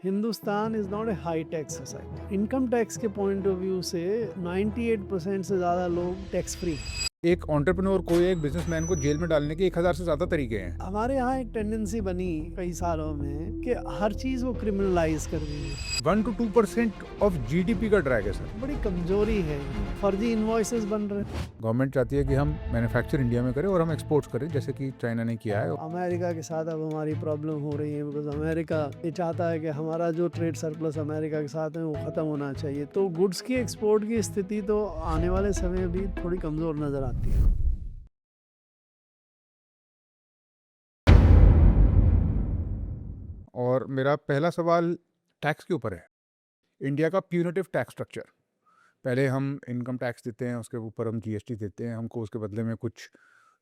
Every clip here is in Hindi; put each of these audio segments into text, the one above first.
Hindustan is not a high tax society. Income tax के पॉइंट ऑफ व्यू से 98% से ज़्यादा लोग टैक्स फ्री हैं। एक एंटरप्रेन्योर को या एक बिजनेसमैन को जेल में डालने के 1000 से ज्यादा तरीके हैं। हमारे यहाँ एक टेंडेंसी बनी कई सालों में कि हर चीज़ को क्रिमिनलाइज कर दी है। 1 to 2% ऑफ जीडीपी का ड्रैग है सर। बड़ी कमजोरी है। फर्जी इन्वॉइसेस बन रहे हैं। गवर्नमेंट चाहती है कि हम मैन्युफैक्चर इंडिया में करें और हम एक्सपोर्ट करें, जैसे कि चाइना ने किया है। अमेरिका के साथ अब हमारी प्रॉब्लम हो रही है बिकॉज अमेरिका ये चाहता है कि हमारा जो ट्रेड सरप्लस अमेरिका के साथ है वो ख़त्म होना चाहिए। तो गुड्स की एक्सपोर्ट की स्थिति तो आने वाले समय भी थोड़ी कमज़ोर नज़र आती है। और मेरा पहला सवाल टैक्स के ऊपर है। इंडिया का प्यूनिटिव टैक्स स्ट्रक्चर, पहले हम इनकम टैक्स देते हैं, उसके ऊपर हम जीएसटी देते हैं, हमको उसके बदले में कुछ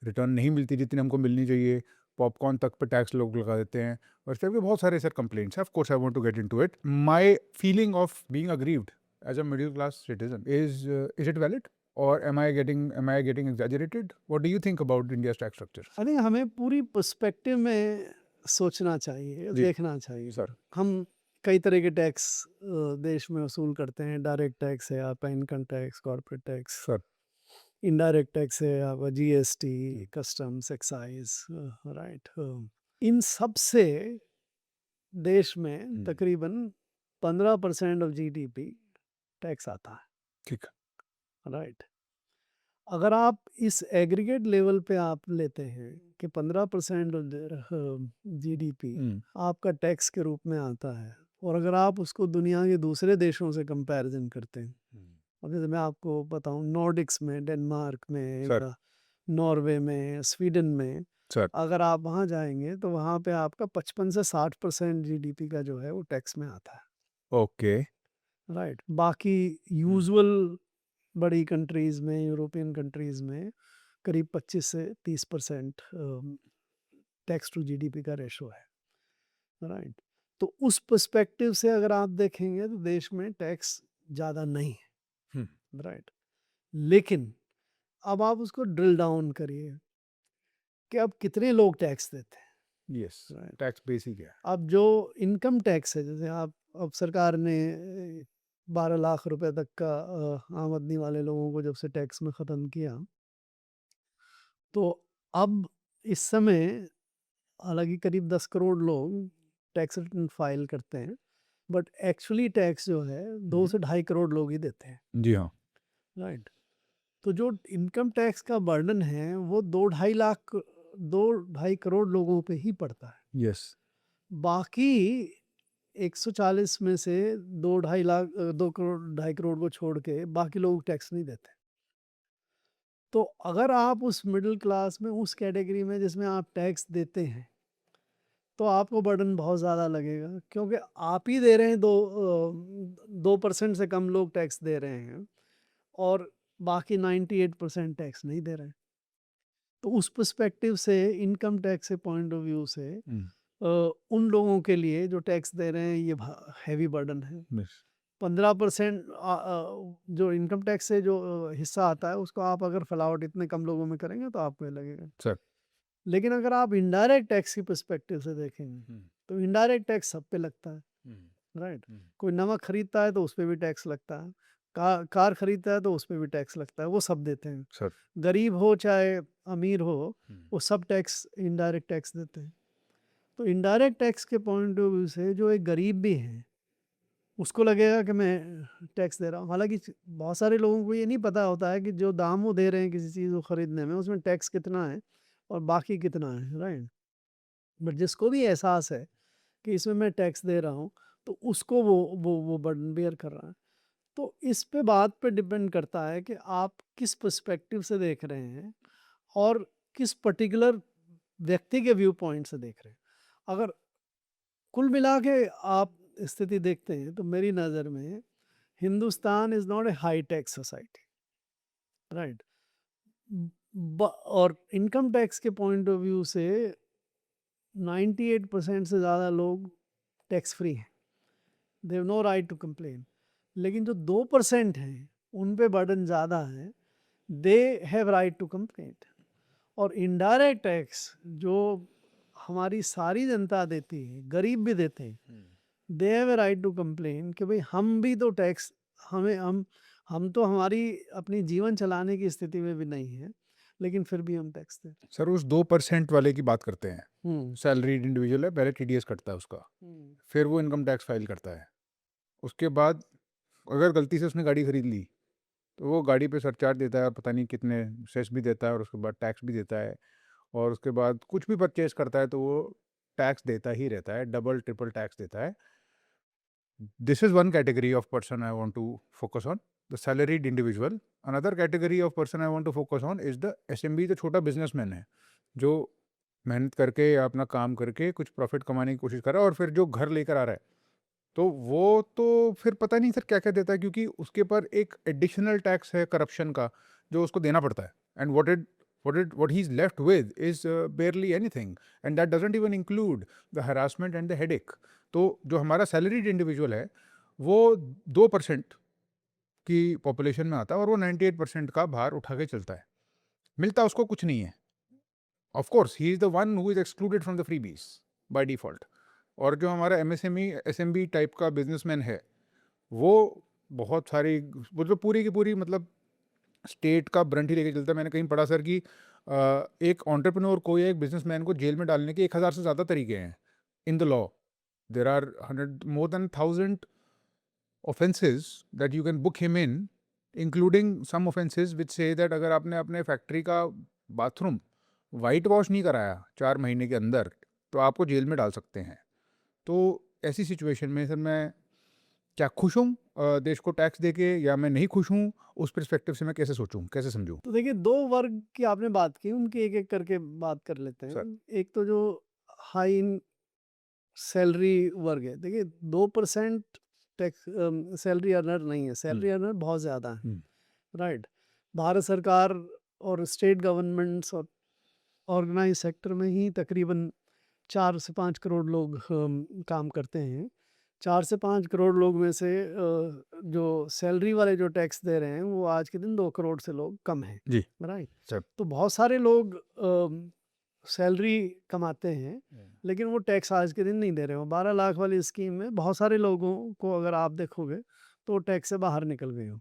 रिटर्न नहीं मिलती जितनी हमको मिलनी चाहिए। पॉपकॉर्न तक पर टैक्स लोग लगा देते हैं और इस टाइप के बहुत सारे सर कंप्लेंट्स हैं। Of course I want to get into it. My feeling of being aggrieved as a middle class citizen is it valid or am I getting exaggerated? What do you think about India's tax structure? I think हमें पूरी पर्सपेक्टिव में सोचना चाहिए, जी देखना चाहिए। सर। हम कई तरह के टैक्स देश में वसूल करते हैं। डायरेक्ट टैक्स है आपका income tax, corporate tax. Sir indirect tax है आपका जीएसटी, कस्टम्स, एक्साइज, राइट। इन सब से देश में तकरीबन 15% ऑफ जीडीपी टैक्स आता है, ठीक है। राइट। अगर आप इस एग्रीगेट लेवल पे आप लेते हैं कि 15% जीडीपी आपका टैक्स के रूप में आता है, और अगर आप उसको दुनिया के दूसरे देशों से कंपैरिजन करते हैं, अब जैसे मैं आपको बताऊं नॉर्डिक्स में, डेनमार्क में, सर नॉर्वे में, स्वीडन में, सर अगर आप वहाँ जाएंगे तो वहाँ पे आपका 55 से 60% जीडीपी का जो है वो टैक्स में आता है, ओके राइट। बाकी यूजुअल बड़ी कंट्रीज़ में, यूरोपियन कंट्रीज़ में करीब 25 से 30% टैक्स टू जीडीपी का रेशो है, राइट। तो उस पर्सपेक्टिव से अगर आप देखेंगे तो देश में टैक्स ज़्यादा नहीं है, राइट। लेकिन अब आप उसको ड्रिल डाउन करिए कि अब कितने लोग टैक्स देते हैं, यस राइट। टैक्स बेसिक है। अब जो इनकम टैक्स है, जैसे आप अब सरकार ने 12 लाख रुपए तक का आमदनी वाले लोगों को जब से टैक्स में ख़त्म किया, तो अब इस समय हालांकि करीब 10 करोड़ लोग टैक्स रिटर्न फाइल करते हैं, बट एक्चुअली टैक्स जो है 2 से 2.5 करोड़ लोग ही देते हैं, जी हाँ। राइट। तो जो इनकम टैक्स का बर्डन है वो 2-2.5 करोड़ लोगों पे ही पड़ता है। यस बाकी 140 में से 2 करोड़ 2.5 करोड़ को छोड़ के बाकी लोग टैक्स नहीं देते। तो अगर आप उस मिडिल क्लास में, उस कैटेगरी में जिसमें आप टैक्स देते हैं, तो आपको बर्डन बहुत ज़्यादा लगेगा, क्योंकि आप ही दे रहे हैं 2% से कम लोग टैक्स दे रहे हैं और बाकी 98% टैक्स नहीं दे रहे हैं। तो उस पर्सपेक्टिव से, इनकम टैक्स से पॉइंट ऑफ व्यू से उन लोगों के लिए जो टैक्स दे रहे हैं ये हैवी बर्डन है। 15% जो इनकम टैक्स से जो हिस्सा आता है उसको आप अगर फैलावट इतने कम लोगों में करेंगे तो आपको ये लगेगा। सर लेकिन अगर आप इनडायरेक्ट टैक्स की पर्सपेक्टिव से देखेंगे तो इनडायरेक्ट टैक्स सब पे लगता है, राइट। कोई नमक खरीदता है तो उस पर भी टैक्स लगता है, कार खरीदता है तो उस पर भी टैक्स लगता है, वो सब देते हैं। सर गरीब हो चाहे अमीर हो, वो सब टैक्स, इनडायरेक्ट टैक्स देते हैं। तो इनडायरेक्ट टैक्स के पॉइंट ऑफ व्यू से जो एक गरीब भी है उसको लगेगा कि मैं टैक्स दे रहा हूँ। हालांकि बहुत सारे लोगों को ये नहीं पता होता है कि जो दाम वो दे रहे हैं किसी चीज़ को ख़रीदने में, उसमें टैक्स कितना है और बाकी कितना है, राइट। बट जिसको भी एहसास है कि इसमें मैं टैक्स दे रहा हूँ तो उसको वो बर्डन बेयर कर रहा है। तो इस पे बात पे डिपेंड करता है कि आप किस पर्सपेक्टिव से देख रहे हैं और किस पर्टिकुलर व्यक्ति के व्यू पॉइंट से देख रहे हैं। अगर कुल मिला के आप स्थिति देखते हैं तो मेरी नज़र में Hindustan is not a high tax society, right. और इनकम टैक्स के पॉइंट ऑफ व्यू से 98% से ज़्यादा लोग टैक्स फ्री हैं, they have no right to complain. लेकिन जो 2% हैं उन पे बर्डन ज़्यादा है, they have right to complain. और इनडायरेक्ट टैक्स जो हमारी सारी जनता देती है, गरीब भी देते हैं, they have a right to complain कि भाई हम भी तो टैक्स, हमें हम तो हमारी अपनी जीवन चलाने की स्थिति में भी नहीं है, लेकिन फिर भी हम टैक्स दें। सर उस 2% वाले की बात करते हैं, हम्म सैलरीड इंडिविजुअल है, पहले टीडीएस कटता है उसका, हम्म फिर वो इनकम टैक्स फाइल करता है। उसके बाद अगर गलती से उसने गाड़ी खरीद ली तो वो गाड़ी पे सरचार्ज देता है और पता नहीं कितने सेस भी देता है और उसके बाद टैक्स भी देता है, और उसके बाद कुछ भी परचेज करता है तो वो टैक्स देता ही रहता है, डबल ट्रिपल टैक्स देता है। This is one category of person I want to focus on, the salaried individual. Another category of person I want to focus on is the SMB, जो छोटा बिजनेसमैन है, जो मेहनत करके या अपना काम करके कुछ प्रॉफिट कमाने की कोशिश कर रहा है और फिर जो घर लेकर आ रहा है, तो वो तो फिर पता नहीं सर क्या क्या देता है, क्योंकि उसके पर एक एडिशनल टैक्स है करप्शन का जो उसको देना पड़ता है, and what he's left with is barely anything, and that doesn't even include the harassment and the headache. तो जो हमारा सैलरीड इंडिविजुअल है वो 2% की पॉपुलेशन में आता है और वो 98% का भार उठा के चलता है, मिलता उसको कुछ नहीं है। Of course he is the one who is excluded from the freebies by default. और जो हमारा एमएसएमई एसएमबी टाइप का बिजनेसमैन है वो बहुत सारी, वो जो पूरी की पूरी मतलब स्टेट का ब्रंट ही लेके चलता है। मैंने कहीं पढ़ा सर कि एक एंटरप्रेन्योर को या एक बिजनेसमैन को जेल में डालने के 1000 से ज़्यादा तरीके हैं in the law. There are 100 more than 1000 offenses that you can book him in, including some offenses which say that अगर आपने अपने फैक्ट्री का बाथरूम वाइट वॉश नहीं कराया 4 महीने के अंदर तो आपको जेल में डाल सकते हैं। तो ऐसी सिचुएशन में सर मैं क्या खुश हूँ देश को टैक्स देके, या मैं नहीं खुश हूँ, उस पर्सपेक्टिव से मैं कैसे सोचूं, कैसे समझूं? तो देखिए, दो वर्ग की आपने बात की, उनकी एक एक करके बात कर लेते हैं। एक तो जो हाई सैलरी वर्ग है, देखिए 2% टैक्स सैलरी अर्नर नहीं है, सैलरी अर्नर बहुत ज़्यादा है, राइट। भारत सरकार और स्टेट गवर्नमेंट्स और ऑर्गेनाइज सेक्टर में ही तकरीबन 4 से 5 करोड़ लोग काम करते हैं। 4 से 5 करोड़ लोग में से जो सैलरी वाले जो टैक्स दे रहे हैं वो आज के दिन 2 करोड़ से लोग कम हैं, जी राइट। सर। तो बहुत सारे लोग सैलरी कमाते हैं लेकिन वो टैक्स आज के दिन नहीं दे रहे हो। 12 लाख वाली स्कीम में बहुत सारे लोगों को अगर आप देखोगे तो टैक्स से बाहर निकल गए हो।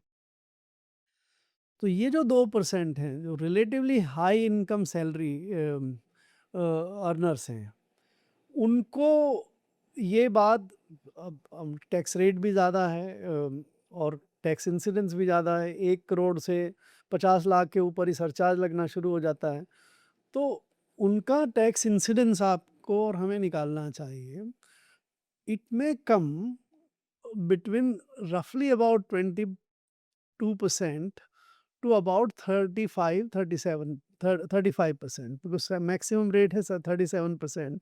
तो ये जो 2% हैं जो relatively high income salary earners हैं, उनको ये बात, अब टैक्स रेट भी ज़्यादा है और टैक्स इंसिडेंस भी ज़्यादा है। 1 करोड़ से 50 लाख के ऊपर ही सरचार्ज लगना शुरू हो जाता है। तो उनका टैक्स इंसिडेंस आपको और हमें निकालना चाहिए। इट में कम बिटवीन रफली about 22% to about 35% because maximum rate है 37%,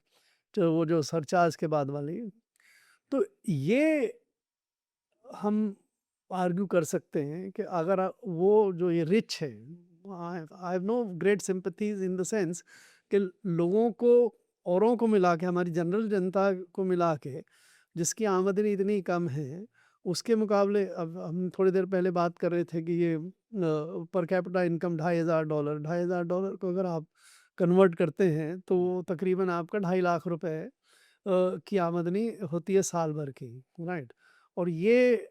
जो वो जो सरचार्ज के बाद वाली। तो ये हम आर्ग्यू कर सकते हैं कि अगर वो जो ये रिच है, I have no great sympathies in the sense कि लोगों को, औरों को मिला के, हमारी जनरल जनता को मिला के जिसकी आमदनी इतनी कम है, उसके मुकाबले अब हम थोड़ी देर पहले बात कर रहे थे कि ये पर कैपिटा इनकम $2500, $2500 को अगर आप कन्वर्ट करते हैं तो वो तकरीबन आपका 2.5 लाख रुपए की आमदनी होती है साल भर की, राइट। और ये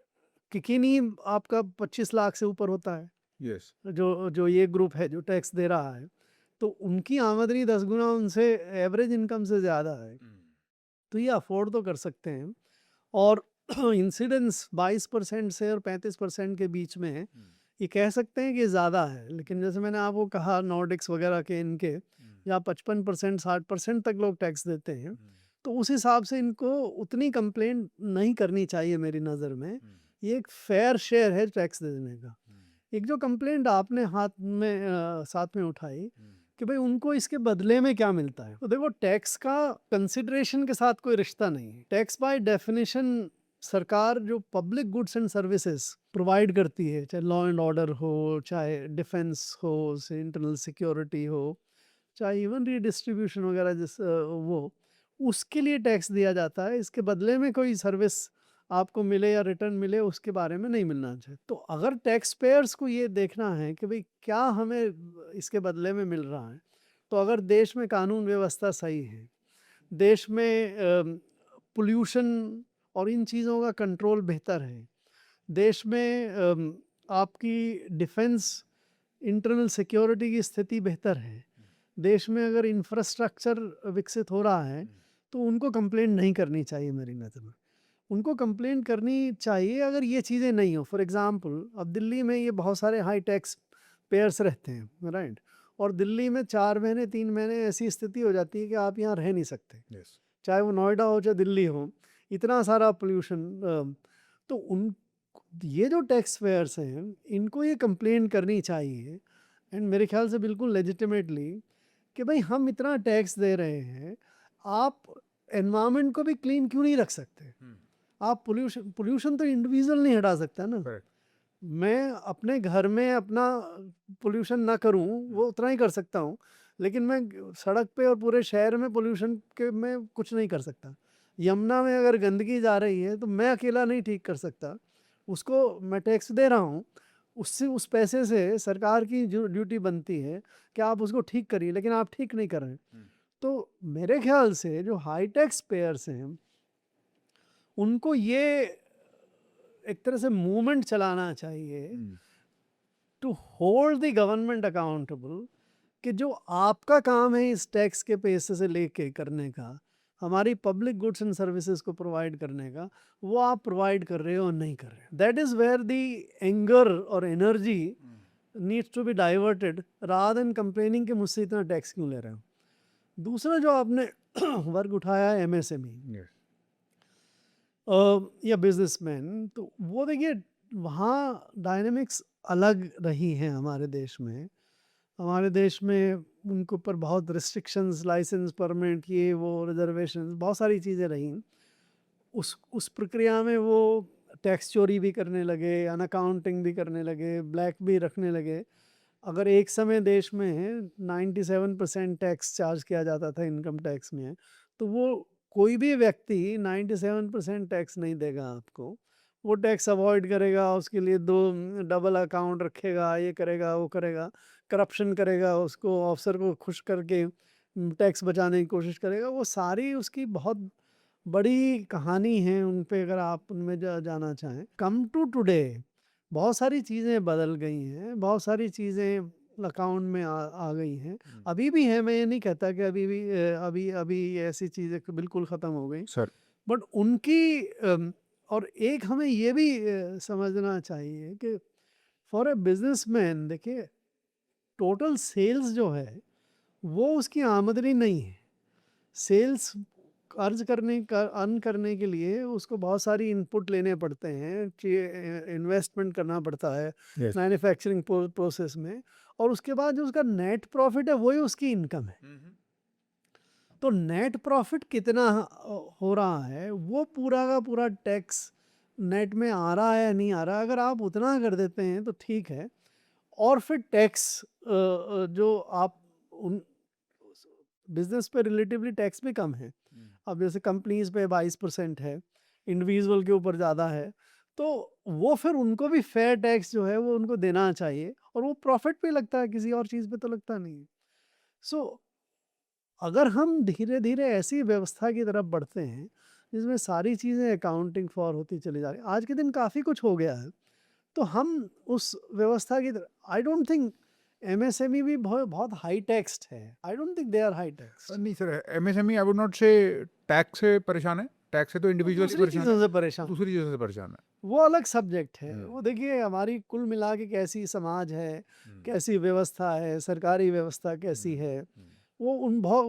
किकिनी आपका 25 लाख से ऊपर होता है, यस। जो जो ये ग्रुप है जो टैक्स दे रहा है, तो उनकी आमदनी 10 गुना उनसे एवरेज इनकम से ज़्यादा है। तो ये अफोर्ड तो कर सकते हैं। और इंसिडेंस 22% से और 35% के बीच में है। ये कह सकते हैं कि ज़्यादा है, लेकिन जैसे मैंने आपको कहा नॉर्डिक्स वगैरह के इनके यहाँ 55% 60% तक लोग टैक्स देते हैं। तो उस हिसाब से इनको उतनी कंप्लेंट नहीं करनी चाहिए मेरी नज़र में। ये एक फेयर शेयर है टैक्स देने का। एक जो कंप्लेंट आपने साथ में उठाई कि भाई उनको इसके बदले में क्या मिलता है, तो देखो टैक्स का कंसिडरेशन के साथ कोई रिश्ता नहीं है। टैक्स बाय डेफिनेशन सरकार जो public goods and services provide करती है, चाहे लॉ एंड ऑर्डर हो, चाहे डिफेंस हो, इंटरनल सिक्योरिटी हो, चाहे इवन रीडिस्ट्रीब्यूशन वगैरह, वो उसके लिए टैक्स दिया जाता है। इसके बदले में कोई सर्विस आपको मिले या रिटर्न मिले उसके बारे में नहीं मिलना चाहिए। तो अगर टैक्स पेयर्स को ये देखना है कि भाई क्या हमें इसके बदले में मिल रहा है, तो अगर देश में कानून व्यवस्था सही है, देश में पोल्यूशन और इन चीज़ों का कंट्रोल बेहतर है। देश में आपकी डिफेंस, इंटरनल सिक्योरिटी की स्थिति बेहतर है। देश में अगर इंफ्रास्ट्रक्चर विकसित हो रहा है तो उनको कंप्लेंट नहीं करनी चाहिए मेरी नज़र में। उनको कंप्लेंट करनी चाहिए अगर ये चीज़ें नहीं हो। फॉर एग्ज़ाम्पल, अब दिल्ली में ये बहुत सारे हाई टैक्स पेयर्स रहते हैं, राइट? और दिल्ली में 4 महीने 3 महीने ऐसी स्थिति हो जाती है कि आप यहाँ रह नहीं सकते। यस, चाहे वो नोएडा हो चाहे दिल्ली हो, इतना सारा पोल्यूशन। तो उन ये जो टैक्स पेयर्स हैं इनको ये कंप्लेन करनी चाहिए, एंड मेरे ख्याल से बिल्कुल लेजिटिमेटली, कि भाई हम इतना टैक्स दे रहे हैं, आप एनवायरनमेंट को भी क्लीन क्यों नहीं रख सकते? आप पोल्यूशन तो इंडिविजुअल नहीं हटा सकता ना। करेक्ट, मैं अपने घर में अपना पोल्यूशन ना करूं वो उतना ही कर सकता हूं, लेकिन मैं सड़क पे और पूरे शहर में पोल्यूशन के में कुछ नहीं कर सकता। यमुना में अगर गंदगी जा रही है तो मैं अकेला नहीं ठीक कर सकता, उसको मैं टैक्स दे रहा हूं, उससे उस पैसे से सरकार की जो ड्यूटी बनती है कि आप उसको ठीक करिए, लेकिन आप ठीक नहीं कर रहे हैं। तो मेरे ख्याल से जो हाई टैक्स पेयर्स हैं उनको ये एक तरह से मूवमेंट चलाना चाहिए to hold the government accountable, कि जो आपका काम है इस टैक्स के पैसे से लेके करने का, हमारी पब्लिक गुड्स एंड सर्विसेज को प्रोवाइड करने का, वो आप प्रोवाइड कर रहे हो और नहीं कर रहे हो। That is where the anger और energy needs to be diverted rather than complaining कि मुझसे इतना टैक्स क्यों ले रहे हो। दूसरा जो आपने वर्ग उठाया है एमएसएमई यस, या बिजनेसमैन, तो वो देखिए वहाँ डायनेमिक्स अलग रही हैं हमारे देश में। हमारे देश में उनके ऊपर बहुत रिस्ट्रिक्शंस, लाइसेंस, परमिट, ये वो, रिजर्वेशंस, बहुत सारी चीज़ें रहीं। उस प्रक्रिया में वो टैक्स चोरी भी करने लगे, अनअकाउंटिंग भी करने लगे, ब्लैक भी रखने लगे। अगर एक समय देश में 97% टैक्स चार्ज किया जाता था इनकम टैक्स में, तो वो कोई भी व्यक्ति 97% टैक्स नहीं देगा आपको। वो टैक्स अवॉइड करेगा, उसके लिए दो डबल अकाउंट रखेगा, ये करेगा वो करेगा, करप्शन करेगा, उसको ऑफिसर को खुश करके टैक्स बचाने की कोशिश करेगा। वो सारी उसकी बहुत बड़ी कहानी है, उन पे अगर आप उनमें जाना चाहें। कम टू टुडे बहुत सारी चीज़ें बदल गई हैं, बहुत सारी चीज़ें अकाउंट में आ गई हैं। अभी भी है, मैं ये नहीं कहता कि अभी भी अभी अभी ऐसी चीज़ें बिल्कुल ख़त्म हो गई, सर, बट उनकी और एक हमें ये भी समझना चाहिए कि फॉर ए बिजनेसमैन, देखिए टोटल सेल्स जो है वो उसकी आमदनी नहीं है। सेल्स अर्न करने के लिए उसको बहुत सारी इनपुट लेने पड़ते हैं, इन्वेस्टमेंट करना पड़ता है यस, मैन्युफैक्चरिंग प्रोसेस में, और उसके बाद जो उसका नेट प्रॉफिट है वही उसकी इनकम है। तो नेट प्रॉफिट कितना हो रहा है, वो पूरा का पूरा टैक्स नेट में आ रहा है या नहीं आ रहा है, अगर आप उतना कर देते हैं तो ठीक है। और फिर टैक्स जो आप उन बिजनेस पे रिलेटिवली टैक्स भी कम है। अब जैसे कंपनीज पे 22% है, इंडिविजुअल के ऊपर ज़्यादा है, तो वो फिर उनको भी फेयर टैक्स जो है वो उनको देना चाहिए, और वो प्रॉफिट पे लगता है, किसी और चीज़ पे तो लगता नहीं है। सो अगर हम धीरे धीरे ऐसी व्यवस्था की तरफ बढ़ते हैं जिसमें सारी चीज़ें अकाउंटिंग फॉर होती चली जा रही, आज के दिन काफ़ी कुछ हो गया है, तो हम उस व्यवस्था की तरफ, आई डोंट थिंक एमएसएमई भी बहुत बहुत हाई टैक्स्ड है। I don't think they are high taxed. नहीं sir, MSME I would not say tax से परेशान है, टैक्स से तो इंडिविजुअली दूसरी परेशान चीज़ों है, से परेशान, दूसरी चीज़ों से परेशान है। वो अलग सब्जेक्ट है। वो देखिए हमारी कुल मिला के कैसी समाज है, कैसी व्यवस्था है, सरकारी व्यवस्था कैसी है, वो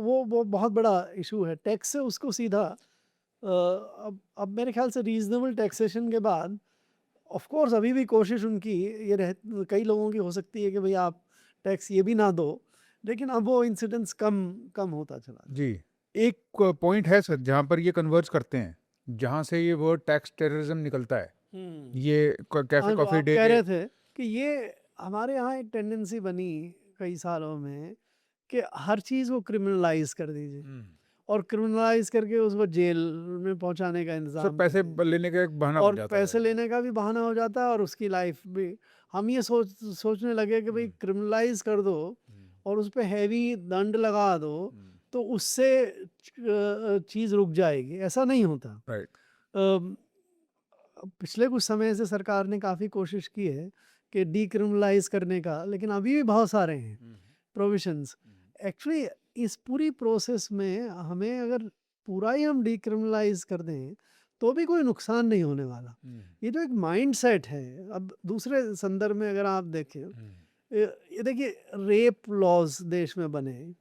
वो बहुत बड़ा इशू है। टैक्स से उसको सीधा अब मेरे ख्याल से रीजनेबल टैक्सेशन के बाद, ऑफ कोर्स अभी भी कोशिश उनकी ये कई लोगों की हो सकती है कि भाई आप टैक्स ये भी ना दो, लेकिन अब वो इंसिडेंट्स कम कम होता चला जी, एक पॉइंट है सर जहाँ पर ये कन्वर्ज करते हैं, जहाँ से ये वर्ड टैक्स टेररिज्म निकलता है। जाए। ये कैफे हाँ, जो कॉफी आप डे कह के रहे थे कि ये हमारे यहाँ एक टेंडेंसी बनी कई सालों में कि हर चीज़ को क्रिमिनलाइज कर दीजिए, और क्रिमिनलाइज करके उसको जेल में पहुंचाने का सर इंतजाम पैसे करिए, लेने का एक बहाना और बन जाता पैसे है। लेने का भी बहाना हो जाता है, और उसकी लाइफ भी। हम ये सोचने लगे कि भाई क्रिमिनलाइज कर दो और उस पर हैवी दंड लगा दो, तो उससे चीज़ रुक जाएगी। ऐसा नहीं होता। राइट, पिछले कुछ समय से सरकार ने काफ़ी कोशिश की है कि डीक्रिमिनलाइज करने का, लेकिन अभी भी बहुत सारे हैं प्रोविजंस। एक्चुअली इस पूरी प्रोसेस में हमें अगर पूरा ही हम डीक्रिमिनलाइज कर दें तो भी कोई नुकसान नहीं होने वाला। ये जो एक माइंडसेट है, अब दूसरे संदर्भ में अगर आप देखें, ये देखिए रेप लॉज देश में बने हैं।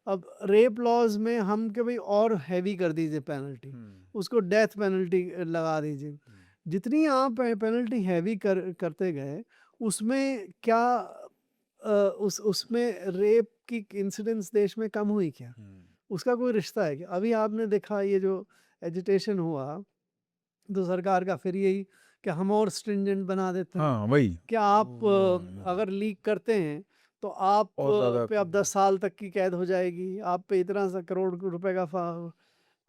अब रेप लॉज में हम कि भाई और हैवी कर दीजिए पेनल्टी, उसको डेथ पेनल्टी लगा दीजिए। जितनी आप पेनल्टी हैवी करते गए उसमें क्या उसमें रेप की इंसिडेंस देश में कम हुई क्या? उसका कोई रिश्ता है क्या? अभी आपने देखा ये जो एजिटेशन हुआ तो सरकार का फिर यही कि हम और स्ट्रिंजेंट बना देते हैं हाँ वही कि आप अगर लीक करते हैं तो आप और ज़्यादा पे अब 10 साल तक की कैद हो जाएगी, आप पे इतना सा करोड़ रुपए का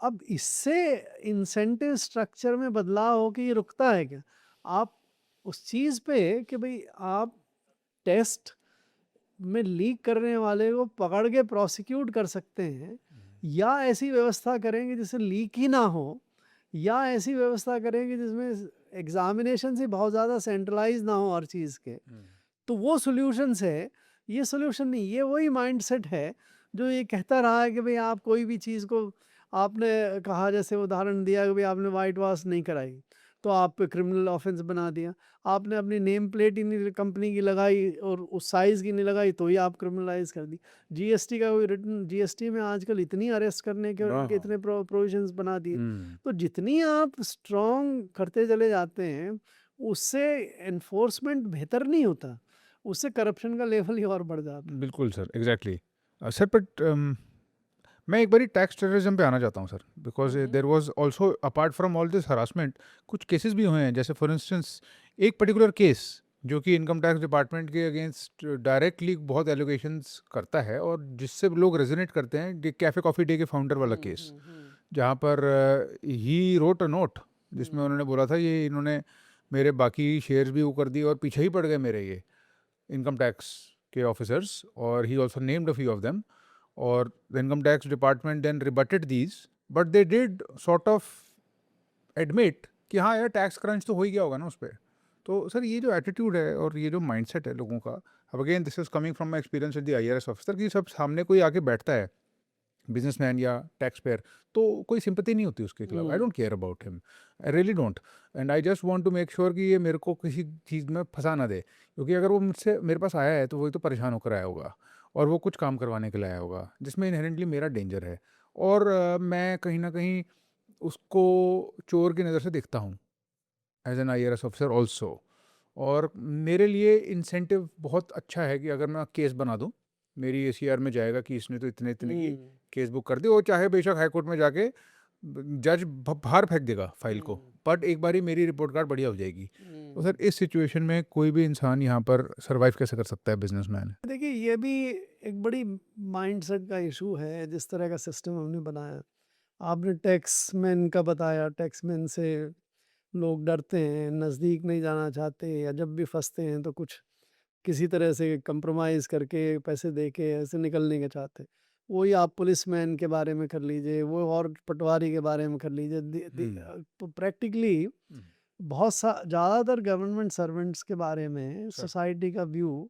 अब इससे इंसेंटिव स्ट्रक्चर में बदलाव हो कि ये रुकता है क्या? आप उस चीज़ पे कि भाई आप टेस्ट में लीक करने वाले को पकड़ के प्रोसिक्यूट कर सकते हैं, या ऐसी व्यवस्था करेंगे जिससे लीक ही ना हो, या ऐसी व्यवस्था करेंगे जिसमें एग्जामिनेशन से बहुत ज़्यादा सेंट्रलाइज ना हो हर चीज़ के, तो वो सॉल्यूशंस है। ये सॉल्यूशन नहीं, ये वही माइंडसेट है जो ये कहता रहा है कि भाई आप कोई भी चीज़ को, आपने कहा जैसे उदाहरण दिया कि भाई आपने वाइट वॉश नहीं कराई तो आप पे क्रिमिनल ऑफेंस बना दिया, आपने अपनी नेम प्लेट ही नहीं कंपनी की लगाई और उस साइज़ की नहीं लगाई तो ही आप क्रिमिनलाइज कर दी। जीएसटी का कोई रिटर्न, जीएसटी में आजकल इतनी अरेस्ट करने के हाँ। इतने प्रोविजंस बना दिए। तो जितनी आप स्ट्रॉन्ग करते चले जाते हैं उससे एनफोर्समेंट बेहतर नहीं होता, उससे करप्शन का लेवल ही और बढ़ जाता है। बिल्कुल सर, एग्जैक्टली सर। बट मैं एक बारी टैक्स टेररिज्म पे आना चाहता हूँ sir, because there was also apart from all this harassment कुछ केसेस भी हुए हैं। जैसे फॉर इंस्टेंस एक पर्टिकुलर केस जो कि इनकम टैक्स डिपार्टमेंट के अगेंस्ट डायरेक्टली बहुत एलिगेशंस करता है और जिससे लोग रेजोनेट करते हैं, कैफ़े कॉफ़ी डे के फाउंडर वाला केस, जहाँ पर ही रोट अ नोट जिसमें उन्होंने बोला था ये इन्होंने मेरे बाकी शेयर्स भी वो कर दिए और पीछे ही पड़ गए मेरे ये इनकम टैक्स के ऑफिसर्स, और he also named a few of them, और the income tax department then rebutted these, but they did sort of admit कि हाँ यार टैक्स क्रंच तो हो ही गया होगा ना उस पर। तो सर ये जो एटीट्यूड है और ये जो माइंडसेट है लोगों का, अब again this is coming from my experience with the IRS officer, कि सब सामने कोई आके बैठता है बिजनेसमैन या टैक्स पेयर तो कोई सिंपैथी नहीं होती उसके खिलाफ। I don't care about him, I really don't, and I just want to make sure कि ये मेरे को किसी चीज़ में फंसा ना दे, क्योंकि अगर वो मुझसे मेरे पास आया है तो वही तो परेशान होकर आया होगा और वो कुछ काम करवाने के लिए आया होगा जिसमें इनहेरेंटली मेरा डेंजर है, और मैं कहीं ना कहीं उसको चोर की नज़र से देखता हूँ as an IRS officer also. और मेरे लिए इंसेंटिव बहुत अच्छा है कि अगर मैं केस बना दूँ, मेरी ACR में जाएगा कि इसने तो इतने इतने की केस बुक कर दी, और चाहे बेशक हाई कोर्ट में जाके जज बाहर फेंक देगा फाइल को, बट एक बारी मेरी रिपोर्ट कार्ड बढ़िया हो जाएगी। तो सर इस सिचुएशन में कोई भी इंसान यहाँ पर सर्वाइव कैसे कर सकता है, बिजनेसमैन? देखिए ये भी एक बड़ी माइंडसेट का इशू है, जिस तरह का सिस्टम हमने बनाया। आपने टैक्समैन का बताया, टैक्समैन से लोग डरते हैं, नज़दीक नहीं जाना चाहते, या जब भी फंसते हैं तो कुछ किसी तरह से कंप्रोमाइज़ करके पैसे दे के ऐसे निकलने के चाहते। वही आप पुलिसमैन के बारे में कर लीजिए, वो और पटवारी के बारे में कर लीजिए। तो प्रैक्टिकली बहुत सा ज़्यादातर गवर्नमेंट सर्वेंट्स के बारे में सर। सोसाइटी का व्यू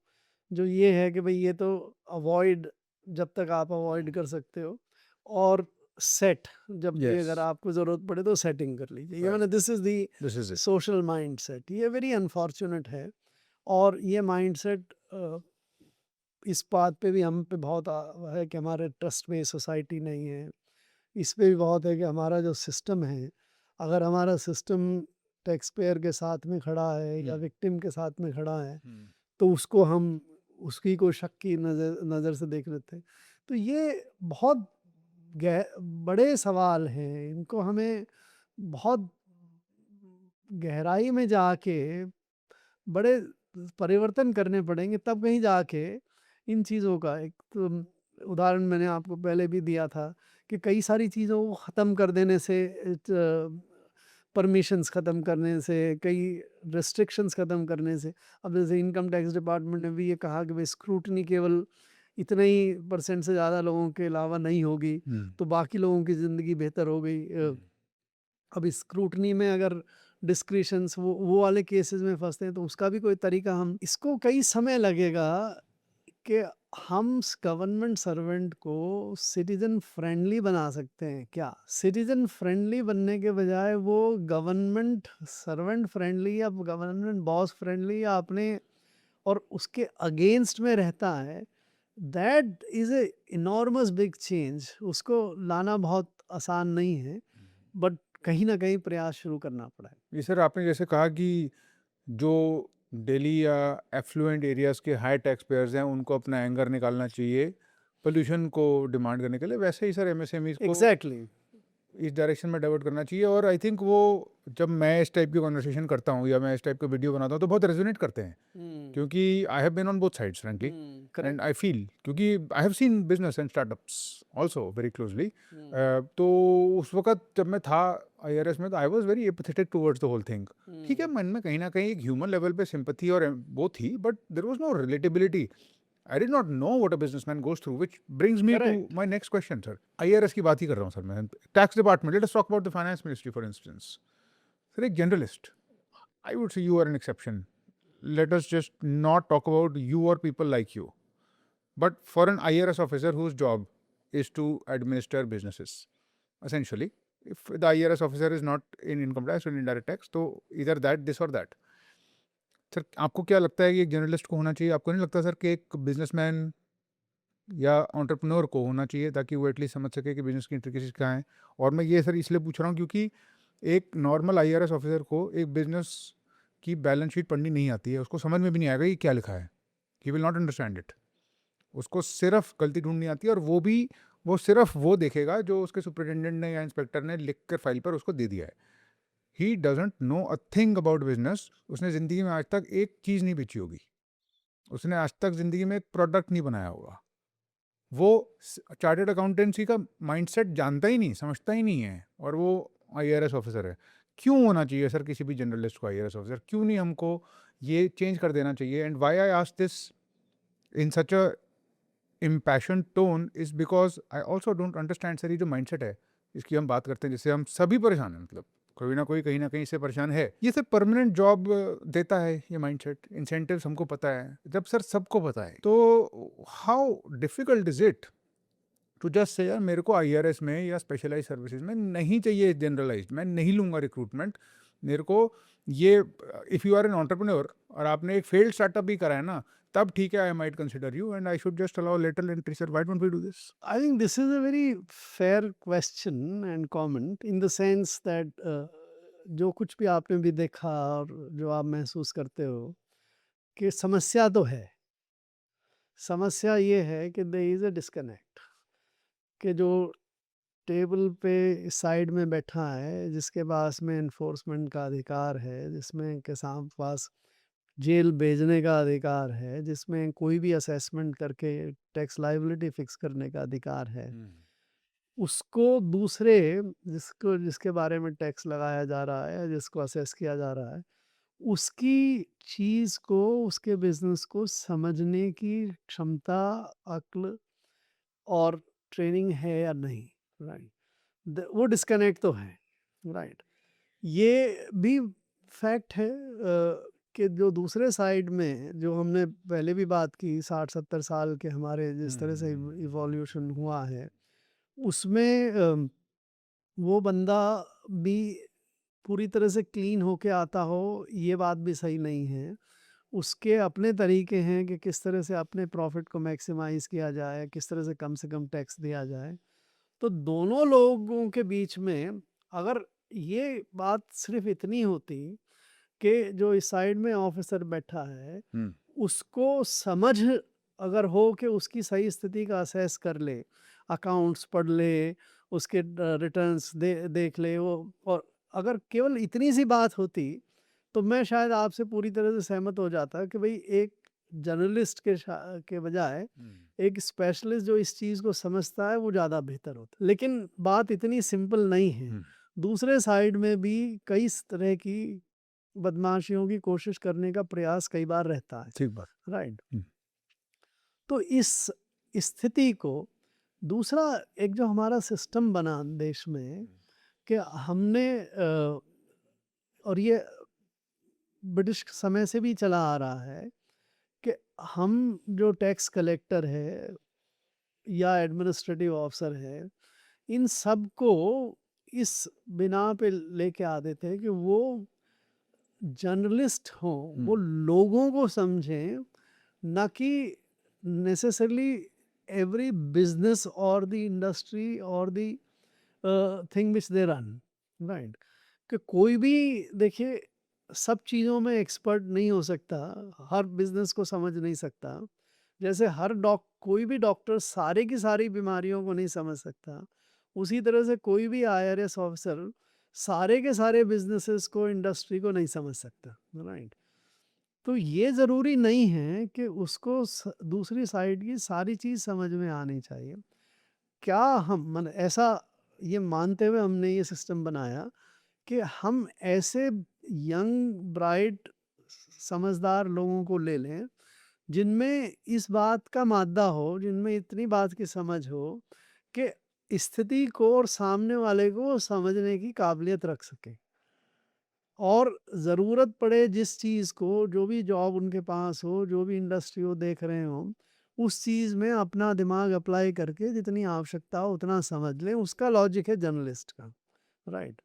जो ये है कि भाई ये तो अवॉइड, जब तक आप अवॉइड कर सकते हो, और सेट, जब भी अगर यस, आपको ज़रूरत पड़े तो सेटिंग कर लीजिए। ये राइट, मैंने this is the this is it. Social mindset, ये वेरी अनफॉर्चुनेट है। और ये माइंडसेट इस बात पे भी हम पे बहुत है कि हमारे ट्रस्ट में सोसाइटी नहीं है। इस पे भी बहुत है कि हमारा जो सिस्टम है, अगर हमारा सिस्टम टैक्स पेयर के साथ में खड़ा है या विक्टिम के साथ में खड़ा है तो उसको हम उसकी को शक की नज़र से देख लेते हैं। तो ये बहुत बड़े सवाल हैं, इनको हमें बहुत गहराई में जाके बड़े परिवर्तन करने पड़ेंगे, तब कहीं जाके इन चीज़ों का एक तो उदाहरण मैंने आपको पहले भी दिया था कि कई सारी चीज़ों को ख़त्म कर देने से, परमिशंस ख़त्म करने से, कई रेस्ट्रिक्शंस ख़त्म करने से। अब जैसे इनकम टैक्स डिपार्टमेंट ने भी ये कहा कि भाई स्क्रूटनी केवल इतने ही % से ज़्यादा लोगों के अलावा नहीं होगी, तो बाकी लोगों की ज़िंदगी बेहतर हो गई। अब स्क्रूटनी में अगर डिस्क्रिशंस वो वाले केसेस में फंसते हैं तो उसका भी कोई तरीका, हम इसको कई समय लगेगा कि हम गवर्नमेंट सर्वेंट को सिटीजन फ्रेंडली बना सकते हैं क्या। सिटीजन फ्रेंडली बनने के बजाय वो गवर्नमेंट सर्वेंट फ्रेंडली या गवर्नमेंट बॉस फ्रेंडली या अपने और उसके अगेंस्ट में रहता है, that is a enormous big change. उसको लाना बहुत आसान नहीं है, बट कहीं ना कहीं प्रयास शुरू करना पड़ा है। ये सर आपने जैसे कहा कि जो दिल्ली या एफ्लुएंट एरियाज़ के हाई टैक्स पेयर्स हैं उनको अपना एंगर निकालना चाहिए पोल्यूशन को डिमांड करने के लिए, वैसे ही सर एमएसएमईज़ को एग्जैक्टली। इस डायरेक्शन में डाइवर्ट करना चाहिए। और आई थिंक वो जब मैं इस टाइप की कन्वर्सेशन करता हूँ या मैं इस टाइप का वीडियो बनाता हूँ तो बहुत रेजोनेट करते हैं, क्योंकि I have been on both sides frankly and I feel, क्योंकि I have seen business and startups also very closely. तो उस वक्त जब मैं था आईआरएस में तो I was very apathetic towards the whole thing. ठीक है, मन में कहीं ना कहीं एक ह्यूमन लेवल पे सिंपैथी और वो थी, but there was no relatability. I did not know what a businessman goes through, which brings me to Correct. my next question, sir. IRS की बात ही कर रहा हूँ सर मैं, tax department, let us talk about the finance ministry for instance. Sir एक generalist, I would say you are an exception. Let us just not talk about you or people like you. But for an IRS officer whose job is to administer businesses, essentially, if the IRS officer is not in income tax or in indirect tax, तो either that, this or that. Sir आपको क्या लगता है कि एक जर्नलिस्ट को होना चाहिए? आपको नहीं लगता सर कि एक बिजनेसमैन या एंटरप्रेन्योर को होना चाहिए ताकि वो एटलीस्ट समझ सके कि बिजनेस की इंट्रिकेसीज क्या हैं? और मैं ये सर इसलिए पूछ रहा हूँ क्योंकि एक नॉर्मल आईआरएस ऑफिसर को एक बिजनेस की बैलेंस शीट पढ़नी नहीं आती है, उसको समझ में भी नहीं आएगा ये क्या लिखा है, he will not understand it. उसको सिर्फ गलती ढूंढनी आती है और वो सिर्फ वो देखेगा जो उसके सुपरिटेंडेंट ने या इंस्पेक्टर ने लिख कर फाइल पर उसको दे दिया है। He doesn't know a thing about business. उसने ज़िंदगी में आज तक एक चीज़ नहीं बेची होगी, उसने आज तक ज़िंदगी में एक प्रोडक्ट नहीं बनाया होगा, वो चार्टर्ड अकाउंटेंसी का माइंडसेट जानता ही नहीं, समझता ही नहीं है, और वो आईआरएस ऑफिसर है। क्यों होना चाहिए सर किसी भी जर्नलिस्ट को आईआरएस ऑफिसर? क्यों नहीं हमको ये चेंज कर देना चाहिए? And why I ask this in such a impassioned tone is because I also don't understand sir ये जो माइंडसेट है इसकी हम बात करते हैं, जिससे हम सभी परेशान हैं, मतलब कोई ना कोई कहीं ना कहीं से परेशान है। ये सर परमानेंट जॉब देता है ये माइंडसेट, इंसेंटिव्स हमको पता है, जब सर सबको पता है तो how difficult is it to just say यार मेरे को आईआरएस में या स्पेशलाइज सर्विसेज में नहीं चाहिए जनरलाइज्ड, मैं नहीं लूँगा रिक्रूटमेंट, मेरे को ये if you are an entrepreneur और आपने एक फेल्ड स्टार्टअप भी करा है ना, तब ठीक है, I might consider you and I should just allow lateral entry. Sir why don't we do this? I think this is a very fair question and comment in the sense that जो कुछ भी आपने भी देखा और जो आप महसूस करते हो कि समस्या तो है। समस्या ये है कि देयर इज़ अ डिस्कनेक्ट, कि जो टेबल पे साइड में बैठा है, जिसके पास में एनफोर्समेंट का अधिकार है, जिसमें के पास जेल भेजने का अधिकार है, जिसमें कोई भी असेसमेंट करके टैक्स लायबिलिटी फिक्स करने का अधिकार है, उसको दूसरे जिसके बारे में टैक्स लगाया जा रहा है, जिसको असेस किया जा रहा है, उसकी चीज़ को, उसके बिजनेस को समझने की क्षमता, अक्ल और ट्रेनिंग है या नहीं, राइट। वो डिस्कनेक्ट तो है, राइट। ये भी फैक्ट है कि जो दूसरे साइड में जो हमने पहले भी बात की, 60-70 साल के हमारे जिस तरह से इवोल्यूशन हुआ है, उसमें वो बंदा भी पूरी तरह से क्लीन होके आता हो, ये बात भी सही नहीं है। उसके अपने तरीके हैं कि किस तरह से अपने प्रॉफिट को मैक्सिमाइज़ किया जाए, किस तरह से कम टैक्स दिया जाए। तो दोनों लोगों के बीच में अगर ये बात सिर्फ़ इतनी होती कि जो इस साइड में ऑफ़िसर बैठा है, उसको समझ अगर हो कि उसकी सही स्थिति का असेस कर ले, अकाउंट्स पढ़ ले, उसके रिटर्न्स देख ले वो, और अगर केवल इतनी सी बात होती, तो मैं शायद आपसे पूरी तरह से सहमत हो जाता कि भई एक जर्नलिस्ट के बजाय एक स्पेशलिस्ट जो इस चीज़ को समझता है, वो ज़्यादा बेहतर होता। लेकिन बात इतनी सिंपल नहीं है। दूसरे साइड में भी कई तरह की बदमाशियों की कोशिश करने का प्रयास कई बार रहता है, ठीक बात। राइट। तो इस स्थिति को दूसरा एक जो हमारा सिस्टम बना देश में कि हमने और ये ब्रिटिश समय से भी चला आ रहा है कि हम जो टैक्स कलेक्टर है या एडमिनिस्ट्रेटिव ऑफिसर है, इन सब को इस बिना पे लेके आते थे कि वो जर्नलिस्ट हों, वो लोगों को समझें, ना कि नेसेसरली एवरी बिजनेस और द इंडस्ट्री और the thing which they run, right. कि कोई भी, देखिए, सब चीज़ों में एक्सपर्ट नहीं हो सकता, हर बिजनेस को समझ नहीं सकता, जैसे कोई भी डॉक्टर सारे की सारी बीमारियों को नहीं समझ सकता, उसी तरह से कोई भी IRS ऑफिसर सारे के सारे बिजनेसेस को, इंडस्ट्री को नहीं समझ सकता, राइट। तो ये ज़रूरी नहीं है कि उसको दूसरी साइड की सारी चीज़ समझ में आनी चाहिए। क्या हम मन ऐसा ये मानते हुए हमने ये सिस्टम बनाया कि हम ऐसे यंग ब्राइट समझदार लोगों को ले लें जिनमें इस बात का मादा हो, जिनमें इतनी बात की समझ हो कि स्थिति को और सामने वाले को समझने की काबिलियत रख सके, और ज़रूरत पड़े जिस चीज़ को, जो भी जॉब उनके पास हो, जो भी इंडस्ट्री वो देख रहे हों, उस चीज़ में अपना दिमाग अप्लाई करके जितनी आवश्यकता हो उतना समझ लें। उसका लॉजिक है जर्नलिस्ट का, राइट।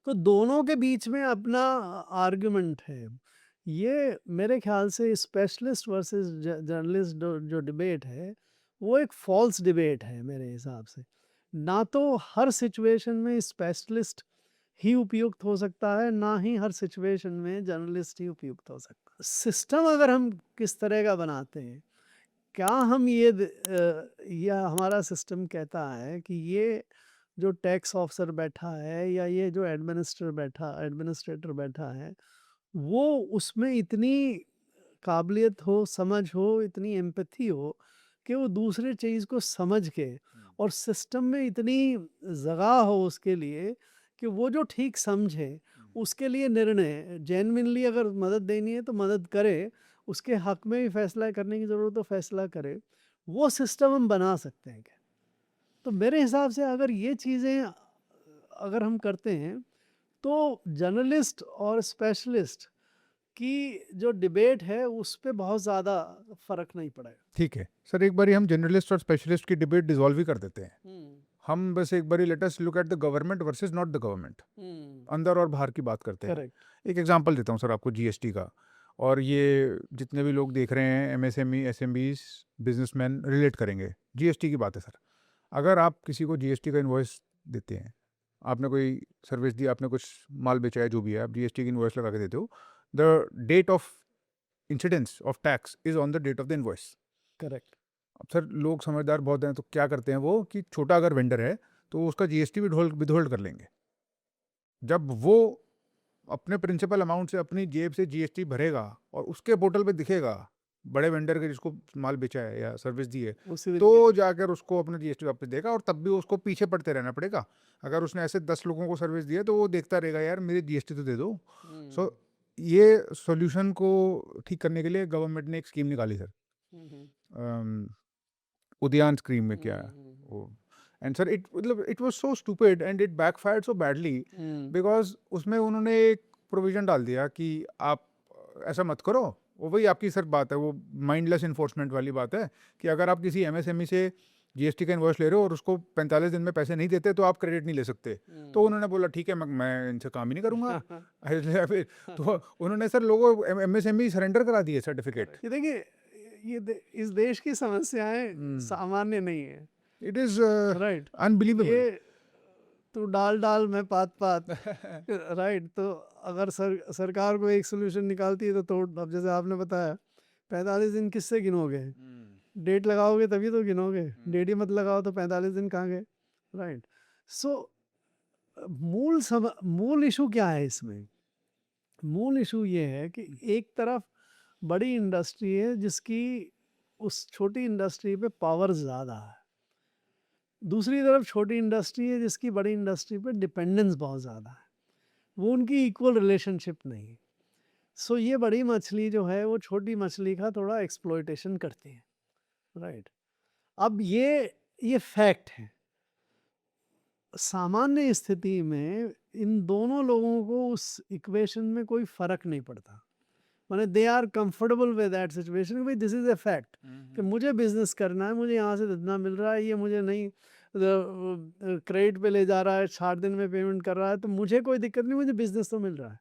तो दोनों के बीच में अपना आर्गुमेंट है। ये मेरे ख्याल से स्पेशलिस्ट वर्सेस जर्नलिस्ट जो डिबेट है, वो एक फॉल्स डिबेट है मेरे हिसाब से। ना तो हर सिचुएशन में स्पेशलिस्ट ही उपयुक्त हो सकता है, ना ही हर सिचुएशन में जर्नलिस्ट ही उपयुक्त हो सकता है। सिस्टम अगर हम किस तरह का बनाते हैं, क्या हम यह हमारा सिस्टम कहता है कि ये जो टैक्स ऑफिसर बैठा है या ये जो एडमिनिस्ट्रेटर बैठा है, वो उसमें इतनी काबिलियत हो, समझ हो, इतनी एम्पैथी हो कि वो दूसरे चीज़ को समझ के, और सिस्टम में इतनी जगह हो उसके लिए कि वो जो ठीक समझे उसके लिए निर्णय जेन्युइनली, अगर मदद देनी है तो मदद करे, उसके हक में भी फैसला करने की ज़रूरत तो फैसला करे। वो सिस्टम हम बना सकते हैं क्या? तो मेरे हिसाब से अगर ये चीज़ें अगर हम करते हैं, तो जर्नलिस्ट और स्पेशलिस्ट की जो डिबेट है उस पे बहुत ज़्यादा फ़र्क नहीं पड़ेगा। ठीक है सर, एक बारी हम जनरलिस्ट और स्पेशलिस्ट की डिबेट डिसॉल्व ही कर देते हैं। हम बस एक बारी let us look at the government versus not the government, अंदर और बाहर की बात करते हैं। करेक्ट। एक एग्जांपल देता हूँ सर आपको जीएसटी का, और ये जितने भी लोग देख रहे हैं, एमएसएमई, एसएमबीज, बिजनेसमैन रिलेट करेंगे। जीएसटी की बात है सर। अगर आप किसी को जीएसटी का इन्वॉइस देते हैं, आपने कोई सर्विस दी, आपने कुछ माल बेचा है, जो भी है, आप जीएसटी की इन्वॉइस लगा के देते हो, the date of incidence of tax is on the date of the invoice. Correct. अब सर लोग समझदार बहुत हैं, तो क्या करते हैं वो कि छोटा अगर वेंडर है तो उसका जीएसटी भी विदहोल्ड कर लेंगे। जब वो अपने प्रिंसिपल अमाउंट से अपनी जेब से जीएसटी भरेगा और उसके पोर्टल पे दिखेगा बड़े वेंडर के जिसको माल बेचा है या सर्विस दी है, तो जाकर उसको अपना जीएसटी वापस देगा, और तब भी उसको पीछे पड़ते रहना पड़ेगा। अगर उसने ऐसे 10 लोगों को सर्विस दी है तो वो देखता रहेगा, यार मेरी जीएसटी तो दे दो। सो ये सॉल्यूशन को ठीक करने के लिए गवर्नमेंट ने एक स्कीम निकाली सर, उद्यान स्कीम में क्या है वो। And sir it was so stupid and it backfired so badly, because उसमें उन्होंने एक प्रोविजन डाल दिया कि आप ऐसा मत करो। वो वही आपकी सर बात है, वो माइंडलेस इन्फोर्समेंट वाली बात है कि अगर आप किसी एमएसएमई से जीएसटी का इन्वॉइस ले रहे हो और उसको 45 दिन में पैसे नहीं देते तो आप क्रेडिट नहीं ले सकते। तो उन्होंने बोला ठीक है, मैं इनसे काम ही नहीं करूंगा। फिर तो उन्होंने सर लोगों एमएसएमई सरेंडर करा दिए सर्टिफिकेट। ये देखिए, इस देश की समस्याएं सामान्य नहीं है। It is right. अनबिलीवेबल। ये तो डाल में पात राइट। तो अगर सरकार को एक सोल्यूशन निकालती है तो अब जैसे आपने बताया 45 दिन किससे गिनोगे? डेट लगाओगे तभी तो गिनोगे, डेट ही मत लगाओ तो 45 दिन कहाँ गए? राइट। सो मूल इशू क्या है इसमें? मूल इशू ये है कि एक तरफ बड़ी इंडस्ट्री है जिसकी उस छोटी इंडस्ट्री पे पावर ज़्यादा है, दूसरी तरफ छोटी इंडस्ट्री है जिसकी बड़ी इंडस्ट्री पे डिपेंडेंस बहुत ज़्यादा है, वो उनकी इक्वल रिलेशनशिप नहीं। सो ये बड़ी मछली जो है वो छोटी मछली का थोड़ा एक्सप्लॉयटेशन करती है, राइट। अब ये फैक्ट है, सामान्य स्थिति में इन दोनों लोगों को उस इक्वेशन में कोई फर्क नहीं पड़ता, माने they are comfortable with that situation, भाई दिस इज ए फैक्ट कि मुझे बिजनेस करना है, मुझे यहाँ से इतना मिल रहा है, ये मुझे नहीं क्रेडिट पे ले जा रहा है, 60 दिन में पेमेंट कर रहा है, तो मुझे कोई दिक्कत नहीं, मुझे बिजनेस तो मिल रहा है।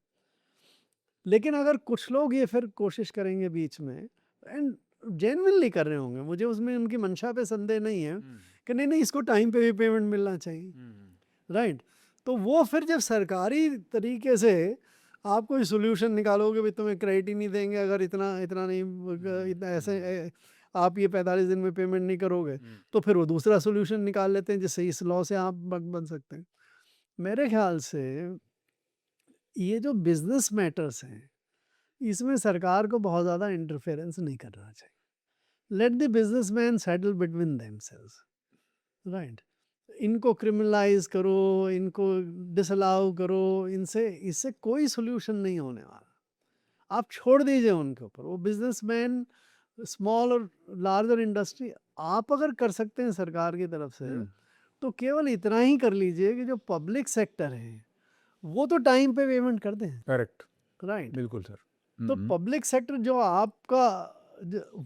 लेकिन अगर कुछ लोग ये फिर कोशिश करेंगे बीच में, एंड जेन्युइनली कर रहे होंगे, मुझे उसमें उनकी मंशा पे संदेह नहीं है कि नहीं नहीं इसको टाइम पे भी पेमेंट मिलना चाहिए, राइट। तो वो फिर जब सरकारी तरीके से आप कोई सोल्यूशन निकालोगे, भाई तुम्हें क्रेडिट ही नहीं देंगे अगर इतना इतना नहीं, इतना ऐसे आप ये 45 दिन में पेमेंट नहीं करोगे, तो फिर वो दूसरा सोल्यूशन निकाल लेते हैं जिससे इस लॉ से आप बन सकते हैं। मेरे ख्याल से ये जो बिजनेस मैटर्स हैं, इसमें सरकार को बहुत ज़्यादा इंटरफेरेंस नहीं करना चाहिए। Let the businessman settle between themselves, right. इनको क्रिमिनलाइज करो, इनको डिसअलाउ करो, इनसे इससे कोई सोल्यूशन नहीं होने वाला। आप छोड़ दीजिए उनके ऊपर, वो बिजनेसमैन, स्मॉल और लार्जर इंडस्ट्री, आप अगर कर सकते हैं सरकार की तरफ से, तो केवल इतना ही कर लीजिए कि जो पब्लिक सेक्टर है वो तो टाइम पे पेमेंट कर दें, करेक्ट, राइट। बिल्कुल सर। तो पब्लिक सेक्टर जो आपका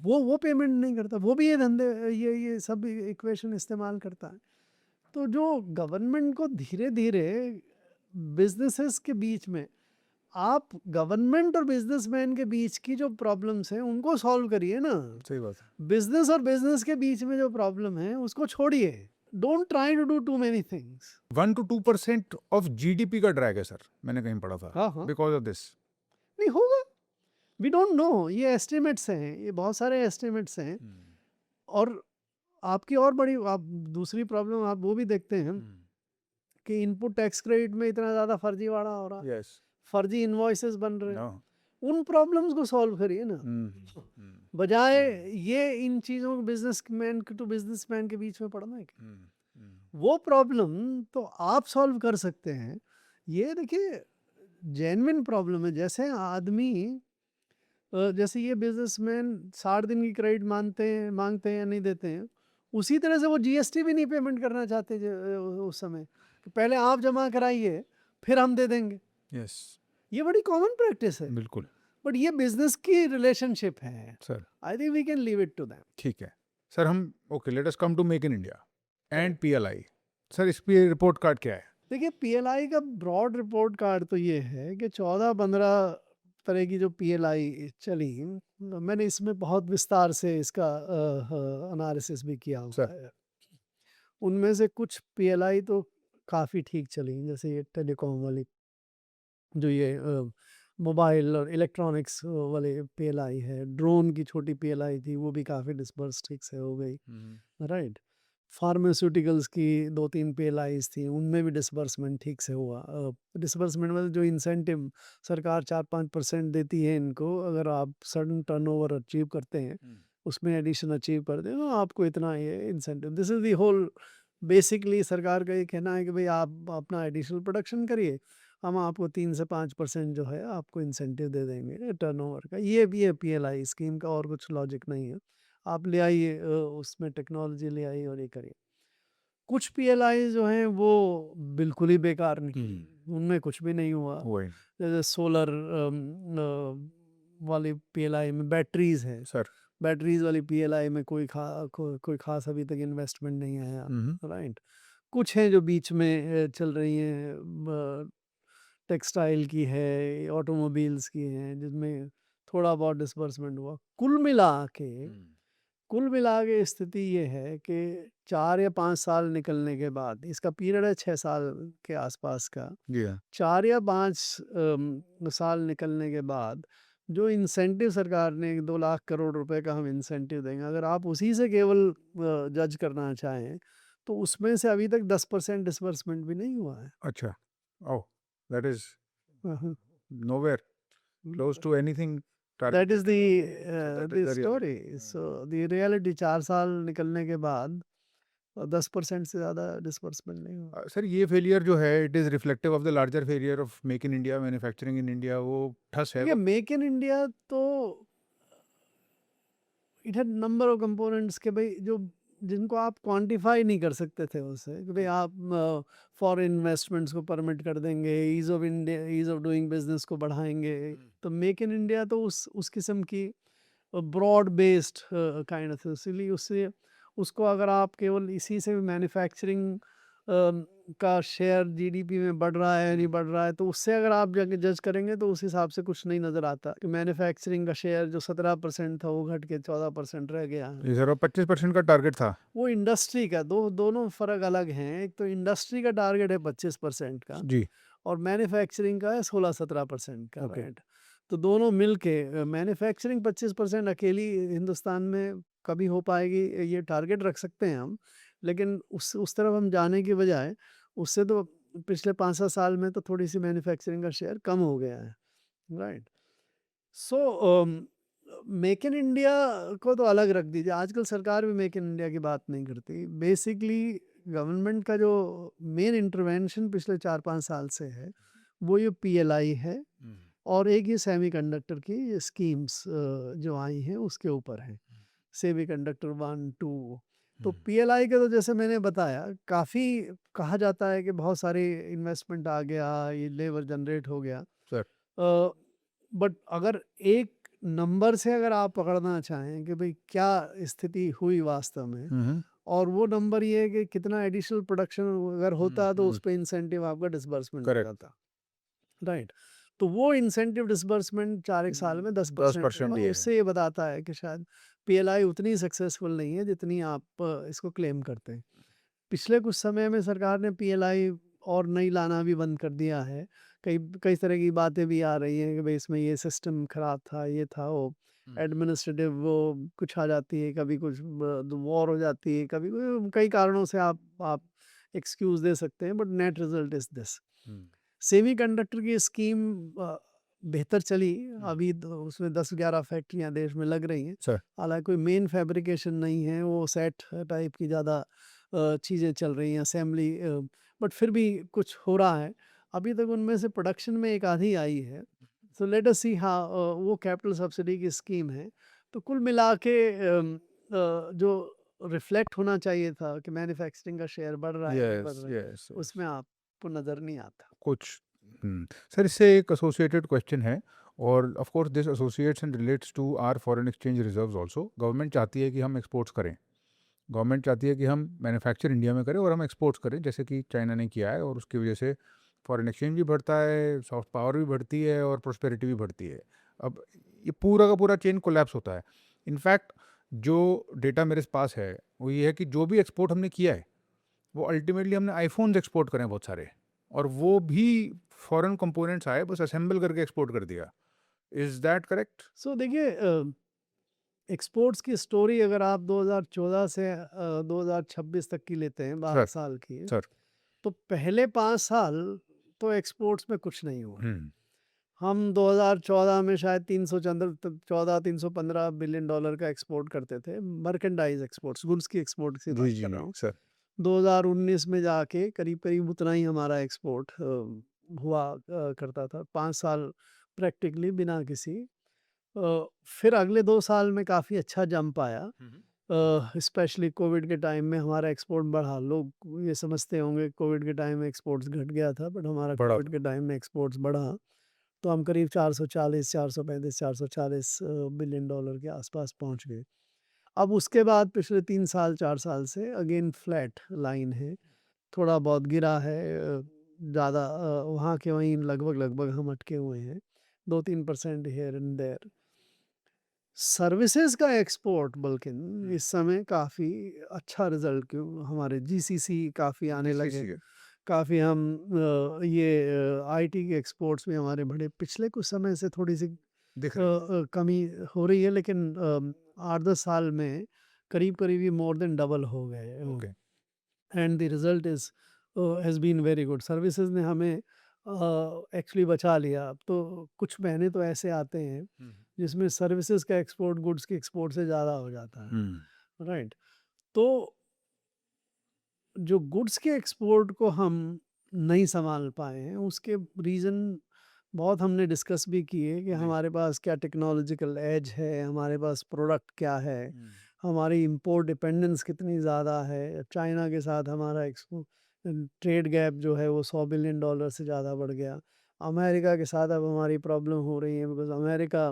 वो पेमेंट नहीं करता, वो भी ये धंधे ये सब इक्वेशन इस्तेमाल करता है। तो जो गवर्नमेंट को धीरे धीरे बिजनेसेस के बीच में, आप गवर्नमेंट और बिजनेसमैन के बीच की जो प्रॉब्लम्स हैं उनको सॉल्व करिए ना। सही बात है। बिजनेस और बिजनेस के बीच में जो प्रॉब्लम है उसको छोड़िए, don't try to do too many things. 1 to 2% of GDP का ड्रैग है सर, मैंने कहीं पढ़ा था, हाँ बिकॉज ऑफ दिस। नहीं होगा, वी डोंट नो, ये एस्टिमेट्स हैं, ये बहुत सारे एस्टिमेट्स हैं। और आपकी और बड़ी आप दूसरी प्रॉब्लम आप वो भी देखते हैं कि इनपुट टैक्स क्रेडिट में इतना ज़्यादा फर्जीवाड़ा हो रहा है, फर्जी इनवॉइसेस बन रहे हैं, उन प्रॉब्लम्स को सॉल्व करिए ना, बजाय ये इन चीज़ों को बिजनेसमैन टू बिजनेसमैन के बीच में पड़ना है। वो प्रॉब्लम तो आप सॉल्व कर सकते हैं। ये देखिए जेन्युइन प्रॉब्लम है, जैसे आदमी जैसे ये बिजनेसमैन 60 दिन की क्रेडिट मांगते हैं या नहीं देते हैं, उसी तरह से वो जीएसटी भी नहीं पेमेंट करना चाहते उस समय, पहले आप जमा कराइए फिर हम दे देंगे। यस, ये बड़ी कॉमन प्रैक्टिस है, बिल्कुल। बट ये बिजनेस की रिलेशनशिप है sir I think we can leave it to them. ठीक है सर, हम okay, let us come to make in India and PLI. Sir इस पे रिपोर्ट कार्ड क्या है? देखिए पीएलआई का ब्रॉड रिपोर्ट कार्ड तो ये है कि 14-15 तरह की जो पीएलआई चली, मैंने इसमें बहुत विस्तार से इसका एनालिसिस भी किया हुआ है। उनमें से कुछ पीएलआई तो काफ़ी ठीक चली, जैसे ये टेलीकॉम वाली, जो ये मोबाइल और इलेक्ट्रॉनिक्स वाले पीएलआई है, ड्रोन की छोटी पीएलआई थी वो भी काफ़ी डिस्पर्स ठीक से हो गई, राइट। फार्मास्यूटिकल्स की 2-3 पीएलआईज थी, उनमें भी डिसबर्समेंट ठीक से हुआ। डिसबर्समेंट मतलब जो इंसेंटिव सरकार 4-5% देती है इनको, अगर आप सडन टर्नओवर अचीव करते हैं, उसमें एडिशन अचीव करते हैं, तो आपको इतना ये incentive, this is the hole basically सरकार का ये कहना है कि भाई आप अपना एडिशनल प्रोडक्शन करिए, हम आपको 3 से 5% जो है आपको इंसेंटिव दे देंगे टर्नओवर का। ये भी है पीएलआई स्कीम का, और कुछ लॉजिक नहीं है। आप ले आइए उसमें टेक्नोलॉजी ले आइए और ये करिए। कुछ पीएलआई जो हैं वो बिल्कुल ही बेकार निकली, उनमें कुछ भी नहीं हुआ। जैसे सोलर वाली पीएलआई में बैटरीज है सर, बैटरीज वाली पीएलआई में कोई खास अभी तक इन्वेस्टमेंट नहीं आया, राइट। कुछ हैं जो बीच में चल रही हैं, टेक्सटाइल की है, ऑटोमोबाइल्स की हैं, जिसमें थोड़ा बहुत डिस्बर्समेंट हुआ। कुल मिला के स्थिति ये है कि 4 या 5 साल निकलने के बाद, इसका पीरियड है 6 साल के आसपास का, 4 या 5 साल निकलने के बाद जो इंसेंटिव सरकार ने 2 लाख करोड़ रुपए का हम इंसेंटिव देंगे, अगर आप उसी से केवल जज करना चाहें तो उसमें से अभी तक 10% डिसबर्समेंट भी नहीं हुआ है। अच्छा, ओह, दैट इज हाँ, nowhere close to anything. That is that the is the story. So the reality 4 साल निकलने के बाद 10% से ज़्यादा डिसबर्समेंट नहीं हुआ। सर ये फेलियर जो है, it is reflective of the larger failure of make in India, manufacturing in India. वो ठस है देखिए मेक इन इंडिया तो it had number of components के भाई, जो जिनको आप क्वांटिफाई नहीं कर सकते थे उससे कि भाई आप फॉरेन इन्वेस्टमेंट्स को परमिट कर देंगे, ease of India, ease of doing business को बढ़ाएंगे। तो मेक इन इंडिया तो उस किस्म की ब्रॉड बेस्ड काइंड ऑफ, इसीलिए उससे उसको अगर आप केवल इसी से मैन्युफैक्चरिंग का शेयर जीडीपी में बढ़ रहा है नहीं बढ़ रहा है, तो उससे अगर आप जाके जज करेंगे तो उस हिसाब से कुछ नहीं नज़र आता कि मैन्युफैक्चरिंग का शेयर जो 17% था वो घट के 14% रह गया है। जी सर, और 25% का टारगेट था। वो इंडस्ट्री का दोनों फ़र्क अलग हैं। एक तो इंडस्ट्री का टारगेट है 25% का जी। और मैन्युफैक्चरिंग का है 16-17% का, ओके। राइट। तो दोनों मिल के मैन्युफैक्चरिंग 25% अकेली हिंदुस्तान में कभी हो पाएगी, ये टारगेट रख सकते हैं हम, लेकिन उस तरफ हम जाने की बजाय उससे तो पिछले 5-7 साल में तो थोड़ी सी मैन्युफैक्चरिंग का शेयर कम हो गया है, right. So make in India को तो अलग रख दीजिए, आजकल सरकार भी मेक इन इंडिया की बात नहीं करती। बेसिकली गवर्नमेंट का जो मेन इंटरवेंशन पिछले 4-5 साल से है वो ये पीएलआई है और एक ये सेमीकंडक्टर की स्कीम्स जो आई हैं उसके ऊपर है, सेमीकंडक्टर 1-2। तो पीएलआई के तो जैसे मैंने बताया काफ़ी कहा जाता है कि बहुत सारे इन्वेस्टमेंट आ गया, ये लेबर जनरेट हो गया। सर। बट अगर एक नंबर से अगर आप पकड़ना चाहें कि भाई क्या स्थिति हुई वास्तव में, और वो नंबर ये है कि कितना एडिशनल प्रोडक्शन अगर होता तो उस पे इंसेंटिव आपका डिसबर्समेंट करेक्ट। होता था, राइट। तो वो इंसेंटिव डिसबर्समेंट 4 साल में 10% 10% ही है। उससे ये बताता है कि शायद पीएलआई उतनी सक्सेसफुल नहीं है जितनी आप इसको क्लेम करते हैं। पिछले कुछ समय में सरकार ने पीएलआई और नहीं लाना भी बंद कर दिया है। कई कई तरह की बातें भी आ रही हैं कि भाई इसमें ये सिस्टम खराब था, ये था वो, एडमिनिस्ट्रेटिव वो कुछ आ जाती है, कभी कुछ वॉर हो जाती है, कभी कई कारणों से आप एक्सक्यूज दे सकते हैं, but net result is this. Semiconductor की स्कीम बेहतर चली, अभी तो उसमें 10-11 फैक्ट्रियां देश में लग रही हैं, सर। हालांकि कोई मेन फैब्रिकेशन नहीं है, वो सेट टाइप की ज़्यादा चीज़ें चल रही हैं, असेंबली, बट फिर भी कुछ हो रहा है। अभी तक उनमें से प्रोडक्शन में एक आधी आई है। सो लेट अस सी हाँ वो कैपिटल सब्सिडी की स्कीम है। तो कुल मिला के जो रिफ्लेक्ट होना चाहिए था कि मैन्युफैक्चरिंग का शेयर बढ़ रहा है नहीं बढ़ यस रहा है, यस। उसमें आपको नज़र नहीं आता। कुछ सर, इससे एक एसोसिएटेड क्वेश्चन है, और of course this associates and relates to our foreign exchange reserves also. Government चाहती है कि हम एक्सपोर्ट्स करें, गवर्नमेंट चाहती है कि हम मैन्युफैक्चर इंडिया में करें और हम एक्सपोर्ट्स करें, जैसे कि चाइना ने किया है, और उसकी वजह से फॉरेन एक्सचेंज भी बढ़ता है, सॉफ्ट पावर भी बढ़ती है और प्रोस्पेरिटी भी बढ़ती है। अब ये पूरा का पूरा चेन कोलैप्स होता है। इनफैक्ट जो डेटा मेरे पास है वो ये है कि जो भी एक्सपोर्ट हमने किया है वो अल्टीमेटली हमने आईफोन्स एक्सपोर्ट करे हैं बहुत सारे, और वो भी फॉरेन कंपोनेंट्स आए, बस असेंबल करके एक्सपोर्ट कर दिया। Is that correct? सो देखिए एक्सपोर्ट्स की स्टोरी अगर आप 2014 से 2026 तक की लेते हैं, 12 सर। साल की, सर। तो पहले 5 साल तो एक्सपोर्ट्स में कुछ नहीं हुआ। हम 2014 में शायद 314-315 बिलियन डॉलर का एक्सपोर्ट करते थे, मर्केंडाइज एक्सपोर्ट्स, गुड्स की एक्सपोर्ट की जी बात जी कर रहा हूँ। सर। 2019 में जाके करीब करीब उतना ही हमारा एक्सपोर्ट हुआ करता था, 5 साल प्रैक्टिकली बिना किसी फिर अगले 2 साल में काफ़ी अच्छा जंप आया, स्पेशली कोविड के टाइम में हमारा एक्सपोर्ट बढ़ा। लोग ये समझते होंगे कोविड के टाइम में एक्सपोर्ट्स घट गया था, बट हमारा बड़ा कोविड के टाइम में एक्सपोर्ट्स बढ़ा। तो हम करीब 440, 435, 440 बिलियन डॉलर के आसपास पहुंच गए। अब उसके बाद पिछले 3 साल 4 साल से अगेन फ्लैट लाइन है, थोड़ा बहुत गिरा है, ज़्यादा वहाँ के वहीं लगभग लगभग हम अटके हुए हैं, 2-3% हियर एंड देयर। सर्विसेज का एक्सपोर्ट बल्कि इस समय काफ़ी अच्छा रिजल्ट, क्यों हमारे जीसीसी काफ़ी आने लगे, काफ़ी हम ये आईटी के एक्सपोर्ट्स भी हमारे बढ़े। पिछले कुछ समय से थोड़ी सी दिख रही है। कमी हो रही है, लेकिन 8-10 साल में करीब करीब ये मोर देन डबल हो गए, okay. And the result is has been very good. Services ने हमें एक्चुअली बचा लिया। अब तो कुछ महीने तो ऐसे आते हैं जिसमें सर्विसेज का एक्सपोर्ट गुड्स के एक्सपोर्ट से ज़्यादा हो जाता है, राइट। तो जो गुड्स के एक्सपोर्ट को हम नहीं संभाल पाए हैं उसके रीज़न बहुत हमने डिस्कस भी किए कि जी। हमारे पास क्या टेक्नोलॉजिकल एज है, हमारे पास प्रोडक्ट क्या है, हमारी इंपोर्ट डिपेंडेंस कितनी ज़्यादा है, चाइना के साथ हमारा ट्रेड गैप जो है वो $100 बिलियन से ज़्यादा बढ़ गया। अमेरिका के साथ अब हमारी प्रॉब्लम हो रही है, बिकॉज़ अमेरिका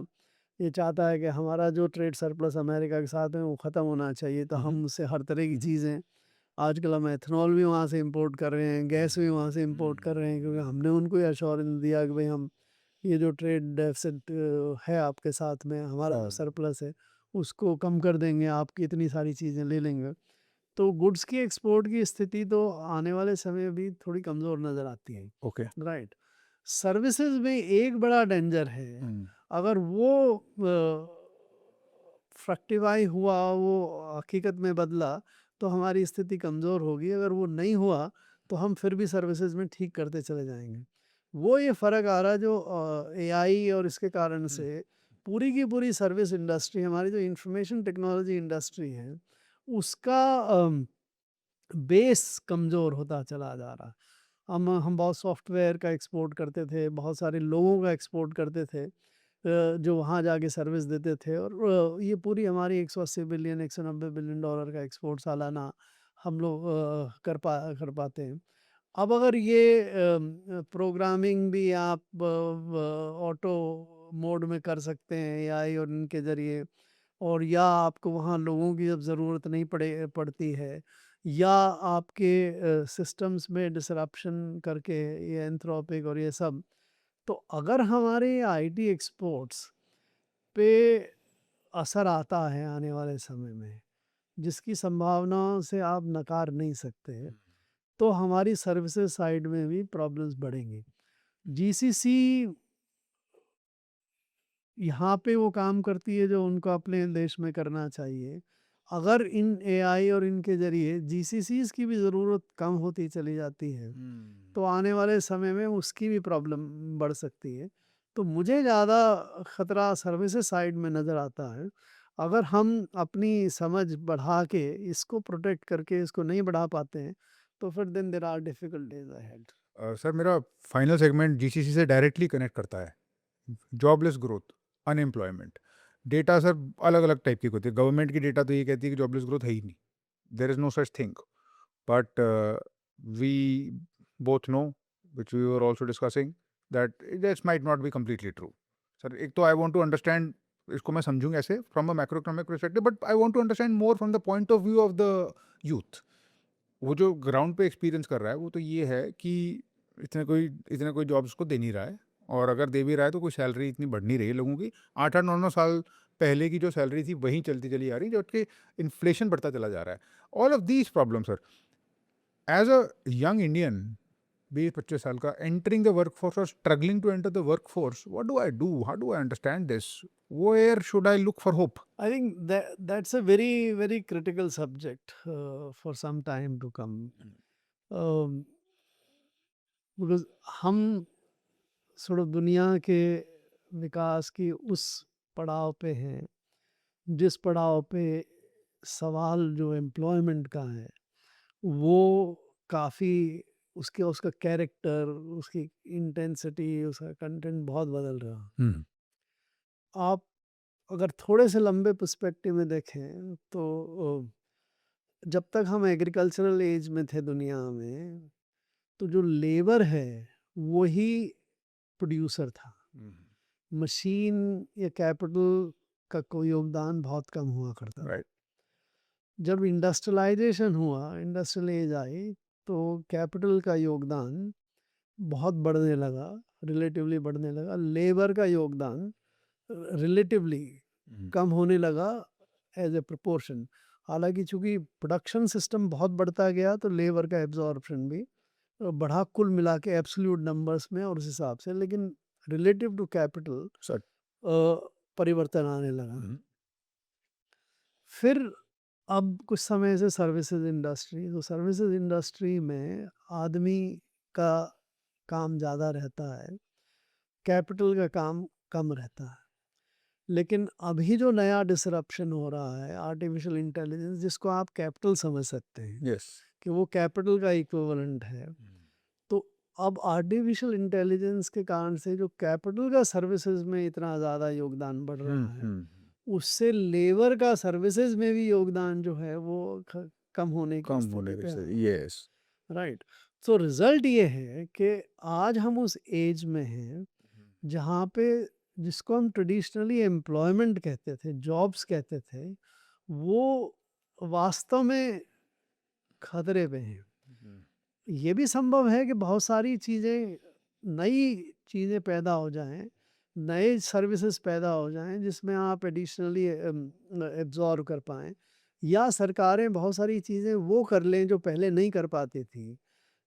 ये चाहता है कि हमारा जो ट्रेड सरप्लस अमेरिका के साथ है वो ख़त्म होना चाहिए, तो हम उससे हर तरह की चीज़ें, आजकल हम एथनॉल भी वहाँ से इंपोर्ट कर रहे हैं, गैस भी वहाँ से इंपोर्ट कर रहे हैं, क्योंकि हमने उनको ये एश्योरेंस दिया कि भाई हम ये जो ट्रेड डेफिसिट है आपके साथ में, हमारा हाँ। सरप्लस है, उसको कम कर देंगे, आपकी इतनी सारी चीज़ें ले लेंगे। तो गुड्स की एक्सपोर्ट की स्थिति तो आने वाले समय में भी थोड़ी कमज़ोर नज़र आती है, ओके। राइट। सर्विसेज में एक बड़ा डेंजर है, अगर वो फ्रक्टिफाई हुआ, वो हकीकत में बदला, तो हमारी स्थिति कमज़ोर होगी। अगर वो नहीं हुआ तो हम फिर भी सर्विसेज में ठीक करते चले जाएंगे। वो ये फ़र्क आ रहा है जो एआई और इसके कारण से पूरी की पूरी सर्विस इंडस्ट्री, हमारी जो इंफॉर्मेशन टेक्नोलॉजी इंडस्ट्री है, उसका बेस कमज़ोर होता चला जा रहा। हम बहुत सॉफ्टवेयर का एक्सपोर्ट करते थे, बहुत सारे लोगों का एक्सपोर्ट करते थे, जो वहाँ जाके सर्विस देते थे, और ये पूरी हमारी 180 बिलियन $190 बिलियन का एक्सपोर्ट सालाना हम लोग कर पाते हैं। अब अगर ये प्रोग्रामिंग भी आप ऑटो मोड में कर सकते हैं एआई और इनके ज़रिए, और या आपको वहाँ लोगों की जब ज़रूरत नहीं पड़ती है, या आपके सिस्टम्स में डिसरप्शन करके ये एंथ्रोपिक और ये सब, तो अगर हमारे आईटी एक्सपोर्ट्स पे असर आता है आने वाले समय में, जिसकी संभावनाओं से आप नकार नहीं सकते, तो हमारी सर्विसेज साइड में भी प्रॉब्लम्स बढ़ेंगी। जीसीसी यहाँ पे वो काम करती है जो उनको अपने देश में करना चाहिए। अगर इन एआई और इनके ज़रिए जीसीसीज़ की भी ज़रूरत कम होती चली जाती है, तो आने वाले समय में उसकी भी प्रॉब्लम बढ़ सकती है। तो मुझे ज़्यादा ख़तरा सर्विसेज साइड में नज़र आता है। अगर हम अपनी समझ बढ़ा के इसको प्रोटेक्ट करके इसको नहीं बढ़ा पाते हैं, तो फिर then there are difficult days ahead. Sir मेरा फाइनल सेगमेंट जीसीसी से डायरेक्टली कनेक्ट करता है। Jobless growth, unemployment, data sir अलग अलग टाइप की होती है। गवर्नमेंट की डेटा तो ये कहती है कि जॉबलेस ग्रोथ है ही नहीं, there is no such thing, but we both know, which we were also discussing, that this might not be completely true. Sir एक तो आई वॉन्ट टू अंडरस्टैंड, इसको मैं समझूंगा ऐसे from a macro economic perspective, but I want to understand more from the point of view of the youth. वो जो ग्राउंड पे एक्सपीरियंस कर रहा है वो तो ये है कि इतने कोई जॉब्स को दे नहीं रहा है, और अगर दे भी रहा है तो कोई सैलरी इतनी बढ़ नहीं रही है लोगों की। 8-8 9-9 साल पहले की जो सैलरी थी वहीं चलती चली आ रही है, जबकि इन्फ्लेशन बढ़ता चला जा रहा है। All of these problem sir, as a young Indian 20-25 साल का एंटरिंग द वर्कफोर्स और struggling to enter the workforce, what do I do, how do I understand this, where should I look for hope? I think that's a very very critical subject for some time to come. Um, because हम sort of दुनिया के विकास की उस पड़ाव पे हैं, जिस पड़ाव पे सवाल जो एम्प्लॉयमेंट का है वो काफ़ी, उसके उसका कैरेक्टर, उसकी इंटेंसिटी, उसका कंटेंट बहुत बदल रहा। आप अगर थोड़े से लंबे पर्सपेक्टिव में देखें तो जब तक हम एग्रीकल्चरल एज में थे दुनिया में, तो जो लेबर है वही प्रोड्यूसर था। मशीन या कैपिटल का कोई योगदान बहुत कम हुआ करता था। राइट। जब इंडस्ट्रियलाइजेशन हुआ, इंडस्ट्रियल एज आई, तो कैपिटल का योगदान बहुत बढ़ने लगा, रिलेटिवली बढ़ने लगा। लेबर का योगदान रिलेटिवली कम होने लगा एज ए प्रोपोर्शन। हालांकि चूंकि प्रोडक्शन सिस्टम बहुत बढ़ता गया तो लेबर का एब्जॉर्प्शन भी बढ़ा, कुल मिला के एब्सोल्यूट नंबर्स में और उस हिसाब से, लेकिन रिलेटिव टू कैपिटल सर परिवर्तन आने लगा। फिर अब कुछ समय से सर्विसेज इंडस्ट्री, तो सर्विसेज इंडस्ट्री में आदमी का काम ज़्यादा रहता है, कैपिटल का काम कम रहता है। लेकिन अभी जो नया डिसरप्शन हो रहा है, आर्टिफिशियल इंटेलिजेंस, जिसको आप कैपिटल समझ सकते हैं यस। कि वो कैपिटल का इक्विवेलेंट है, तो अब आर्टिफिशियल इंटेलिजेंस के कारण से जो कैपिटल का सर्विसेज में इतना ज़्यादा योगदान बढ़ रहा है, उससे लेबर का सर्विसेज में भी योगदान जो है वो कम होने की कम होने स्थिति पे से, यस। राइट। तो रिजल्ट ये है कि आज हम उस एज में हैं जहाँ पे जिसको हम ट्रेडिशनली एम्प्लॉयमेंट कहते थे, जॉब्स कहते थे, वो वास्तव में खतरे पे हैं। ये भी संभव है कि बहुत सारी चीज़ें, नई चीज़ें पैदा हो जाएं, नए सर्विसेज पैदा हो जाएं जिसमें आप एडिशनली एब्जॉर्व कर पाएँ, या सरकारें बहुत सारी चीज़ें वो कर लें जो पहले नहीं कर पाती थी,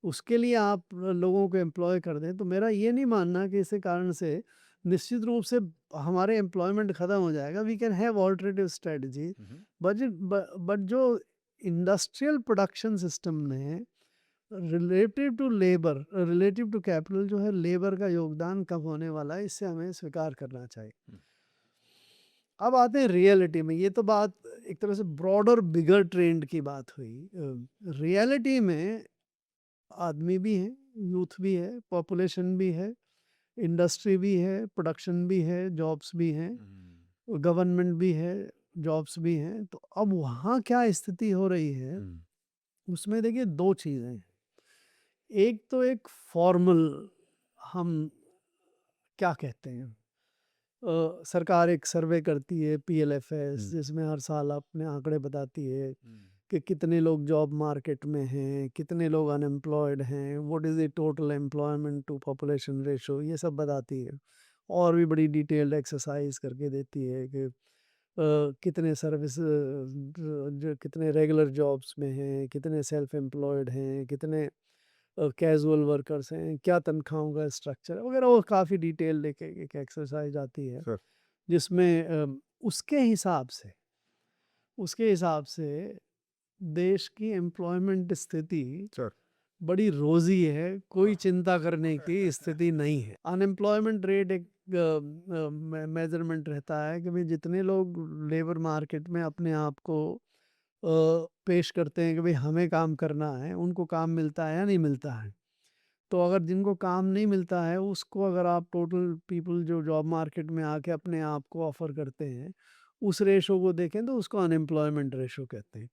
उसके लिए आप लोगों को एम्प्लॉय कर दें। तो मेरा ये नहीं मानना कि इसी कारण से निश्चित रूप से हमारे एम्प्लॉयमेंट ख़त्म हो जाएगा। We can have alternative strategy, but जो इंडस्ट्रियल प्रोडक्शन सिस्टम में रिलेटिव टू कैपिटल जो है, लेबर का योगदान कम होने वाला है, इससे हमें स्वीकार करना चाहिए। अब आते हैं रियलिटी में। ये तो बात एक तरह से ब्रॉडर बिगर ट्रेंड की बात हुई। रियलिटी में आदमी भी हैं, यूथ भी है, पॉपुलेशन भी है, इंडस्ट्री भी है, प्रोडक्शन भी है, जॉब्स भी हैं, गवर्नमेंट भी है, जॉब्स भी हैं। तो अब वहाँ क्या स्थिति हो रही है, उसमें देखिए दो चीज़ें हैं। एक तो एक फॉर्मल, हम क्या कहते हैं, सरकार एक सर्वे करती है PLFS, जिसमें हर साल अपने आंकड़े बताती है कि कितने लोग जॉब मार्केट में हैं, कितने लोग अनएम्प्लॉयड हैं, what is the total employment to population ratio, ये सब बताती है। और भी बड़ी डिटेल्ड एक्सरसाइज करके देती है कि कितने सर्विस जो कितने रेगुलर जॉब्स में हैं, कितने सेल्फ एम्प्लॉयड हैं, कितने कैजुअल वर्कर्स हैं, क्या तनख्वाहों का स्ट्रक्चर है वगैरह। वो काफ़ी डिटेल लेके एक एक्सरसाइज आती है सर। जिसमें उसके हिसाब से देश की एम्प्लॉयमेंट स्थिति सर। बड़ी रोजी है, कोई चिंता करने की स्थिति नहीं है। अनएम्प्लॉयमेंट रेट एक मेजरमेंट रहता है कि भाई जितने लोग लेबर मार्केट में अपने आप को पेश करते हैं कि भाई हमें काम करना है, उनको काम मिलता है या नहीं मिलता है। तो अगर जिनको काम नहीं मिलता है, उसको अगर आप टोटल पीपल जो जॉब मार्केट में आके अपने आप को ऑफर करते हैं, उस रेशो को देखें तो उसको अनएम्प्लॉयमेंट रेशो कहते हैं।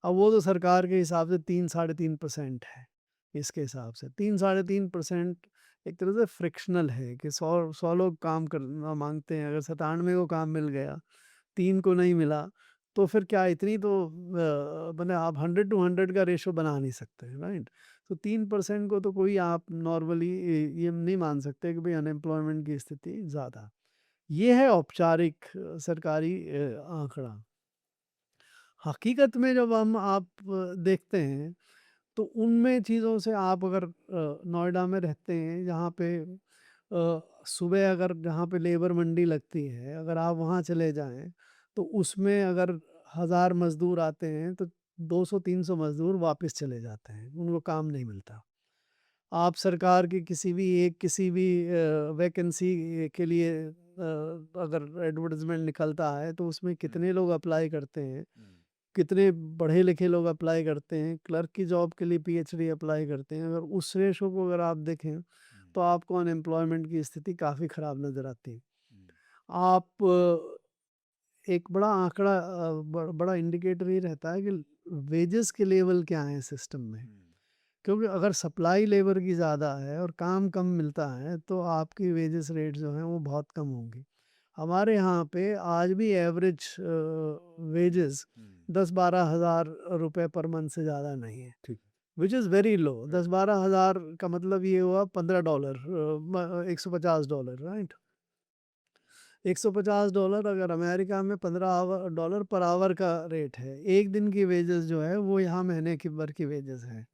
अब वो तो सरकार के हिसाब से 3-3.5% है। इसके हिसाब से 3-3.5% एक तरह से फ्रिक्शनल है कि 100 लोग काम करना मांगते हैं, अगर 97 को काम मिल गया, 3 को नहीं मिला, तो फिर क्या इतनी तो मतलब आप 100 to 100 का रेशो बना नहीं सकते, राइट। तो 3% को तो कोई आप नॉर्मली ये नहीं मान सकते कि भाई अनएम्प्लॉयमेंट की स्थिति ज़्यादा। ये है औपचारिक सरकारी आंकड़ा। हकीकत में जब हम आप देखते हैं तो उनमें चीज़ों से, आप अगर नोएडा में रहते हैं जहाँ पे सुबह अगर जहाँ पे लेबर मंडी लगती है, अगर आप वहाँ चले जाएं तो उसमें अगर 1000 मज़दूर आते हैं तो 200-300 मज़दूर वापस चले जाते हैं, उनको काम नहीं मिलता। आप सरकार की किसी भी वैकेंसी के लिए अगर एडवर्टाइजमेंट निकलता है तो उसमें कितने लोग अप्लाई करते हैं, कितने पढ़े लिखे लोग अप्लाई करते हैं, क्लर्क की जॉब के लिए PhD अप्लाई करते हैं। अगर उस रेशो को अगर आप देखें तो आपको अनएम्प्लॉयमेंट की स्थिति काफ़ी ख़राब नज़र आती है। आप एक बड़ा आंकड़ा बड़ा इंडिकेटर ये रहता है कि वेजेस के लेवल क्या हैं सिस्टम में। क्योंकि अगर सप्लाई लेबर की ज़्यादा है और काम कम मिलता है तो आपकी वेजेस रेट जो हैं वो बहुत कम होंगी। हमारे यहाँ पे आज भी एवरेज वेजेस 10-12 हज़ार रुपये पर मंथ से ज़्यादा नहीं है, ठीक। Which is very low. 10-12 हज़ार का मतलब ये हुआ $15, $150, राइट। $150 अगर अमेरिका में $15 पर आवर का रेट है, एक दिन की वेजेस जो है वो यहाँ महीने की भर की वेजेस है,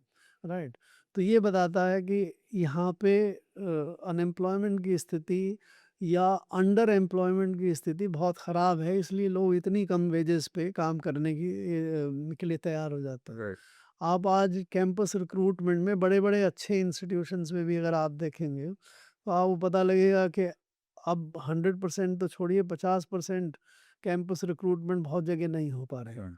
राइट। तो ये बताता है कि यहाँ पे अनएम्प्लॉयमेंट की स्थिति या अंडर एम्प्लॉयमेंट की स्थिति बहुत ख़राब है, इसलिए लोग इतनी कम वेजेस पे काम करने के लिए तैयार हो जाते हैं। राइट। आप आज कैंपस रिक्रूटमेंट में बड़े बड़े अच्छे इंस्टीट्यूशंस में भी अगर आप देखेंगे तो आपको पता लगेगा कि अब 100% तो छोड़िए, 50% कैंपस रिक्रूटमेंट बहुत जगह नहीं हो पा रहे हैं,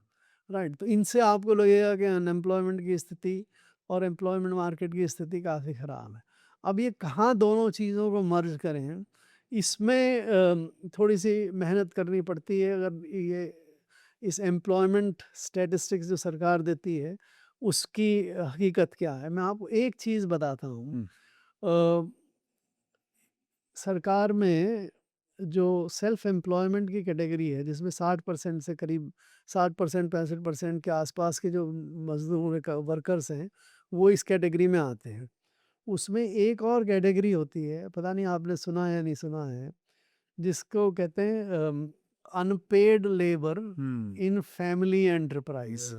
राइट। तो इनसे आपको लगेगा कि अनएम्प्लॉयमेंट की स्थिति और एम्प्लॉयमेंट मार्केट की स्थिति काफ़ी ख़राब है। अब ये कहाँ दोनों चीज़ों को मर्ज करें, इसमें थोड़ी सी मेहनत करनी पड़ती है। अगर ये इस एम्प्लॉयमेंट स्टैटिस्टिक्स जो सरकार देती है उसकी हकीकत क्या है, मैं आपको एक चीज़ बताता हूँ। अ, सरकार में जो सेल्फ एम्प्लॉयमेंट की कैटेगरी है जिसमें 60% से करीब 60% 65% के आसपास के जो मजदूर वर्कर्स हैं वो इस कैटेगरी में आते हैं। उसमें एक और कैटेगरी होती है, पता नहीं आपने सुना है या नहीं सुना है, जिसको कहते हैं unpaid labour in family enterprise,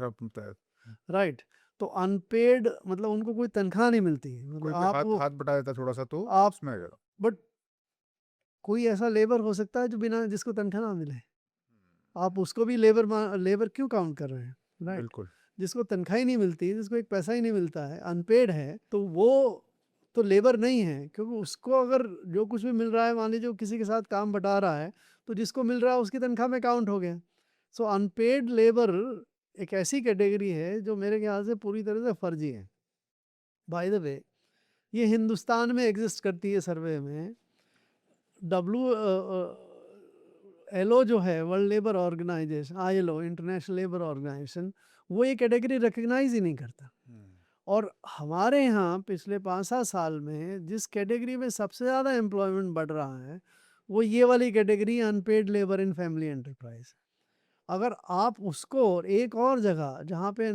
right. तो अनपेड मतलब उनको कोई तनख्वाह नहीं मिलती, मतलब कोई आप हाथ हाथ बटा देता थोड़ा सा तो आप उसमें आ जाएगा। बट कोई ऐसा लेबर हो सकता है जो बिना जिसको तनख्वाह ना मिले, आप उसको भी लेबर क्यों काउंट कर रहे हैं, राइट। बिल्कुल। जिसको तनख्वाह ही नहीं मिलती, जिसको एक पैसा ही नहीं मिलता है, अनपेड है, तो वो तो लेबर नहीं है, क्योंकि उसको अगर जो कुछ भी मिल रहा है, मान लीजिए वो किसी के साथ काम बटा रहा है, तो जिसको मिल रहा है उसकी तनख्वाह में काउंट हो गया। सो अनपेड लेबर एक ऐसी कैटेगरी है जो मेरे ख्याल से पूरी तरह से फर्जी है। बाय द वे, ये हिंदुस्तान में एग्जिस्ट करती है सर्वे में। एलओ जो है, world labour organisation, ILO, international labour organisation, वो ये कैटेगरी रिकग्नाइज ही नहीं करता। और हमारे यहाँ पिछले 5-7 साल में जिस कैटेगरी में सबसे ज़्यादा एम्प्लॉयमेंट बढ़ रहा है वो ये वाली category unpaid labour in family enterprise. अगर आप उसको एक और जगह जहाँ पे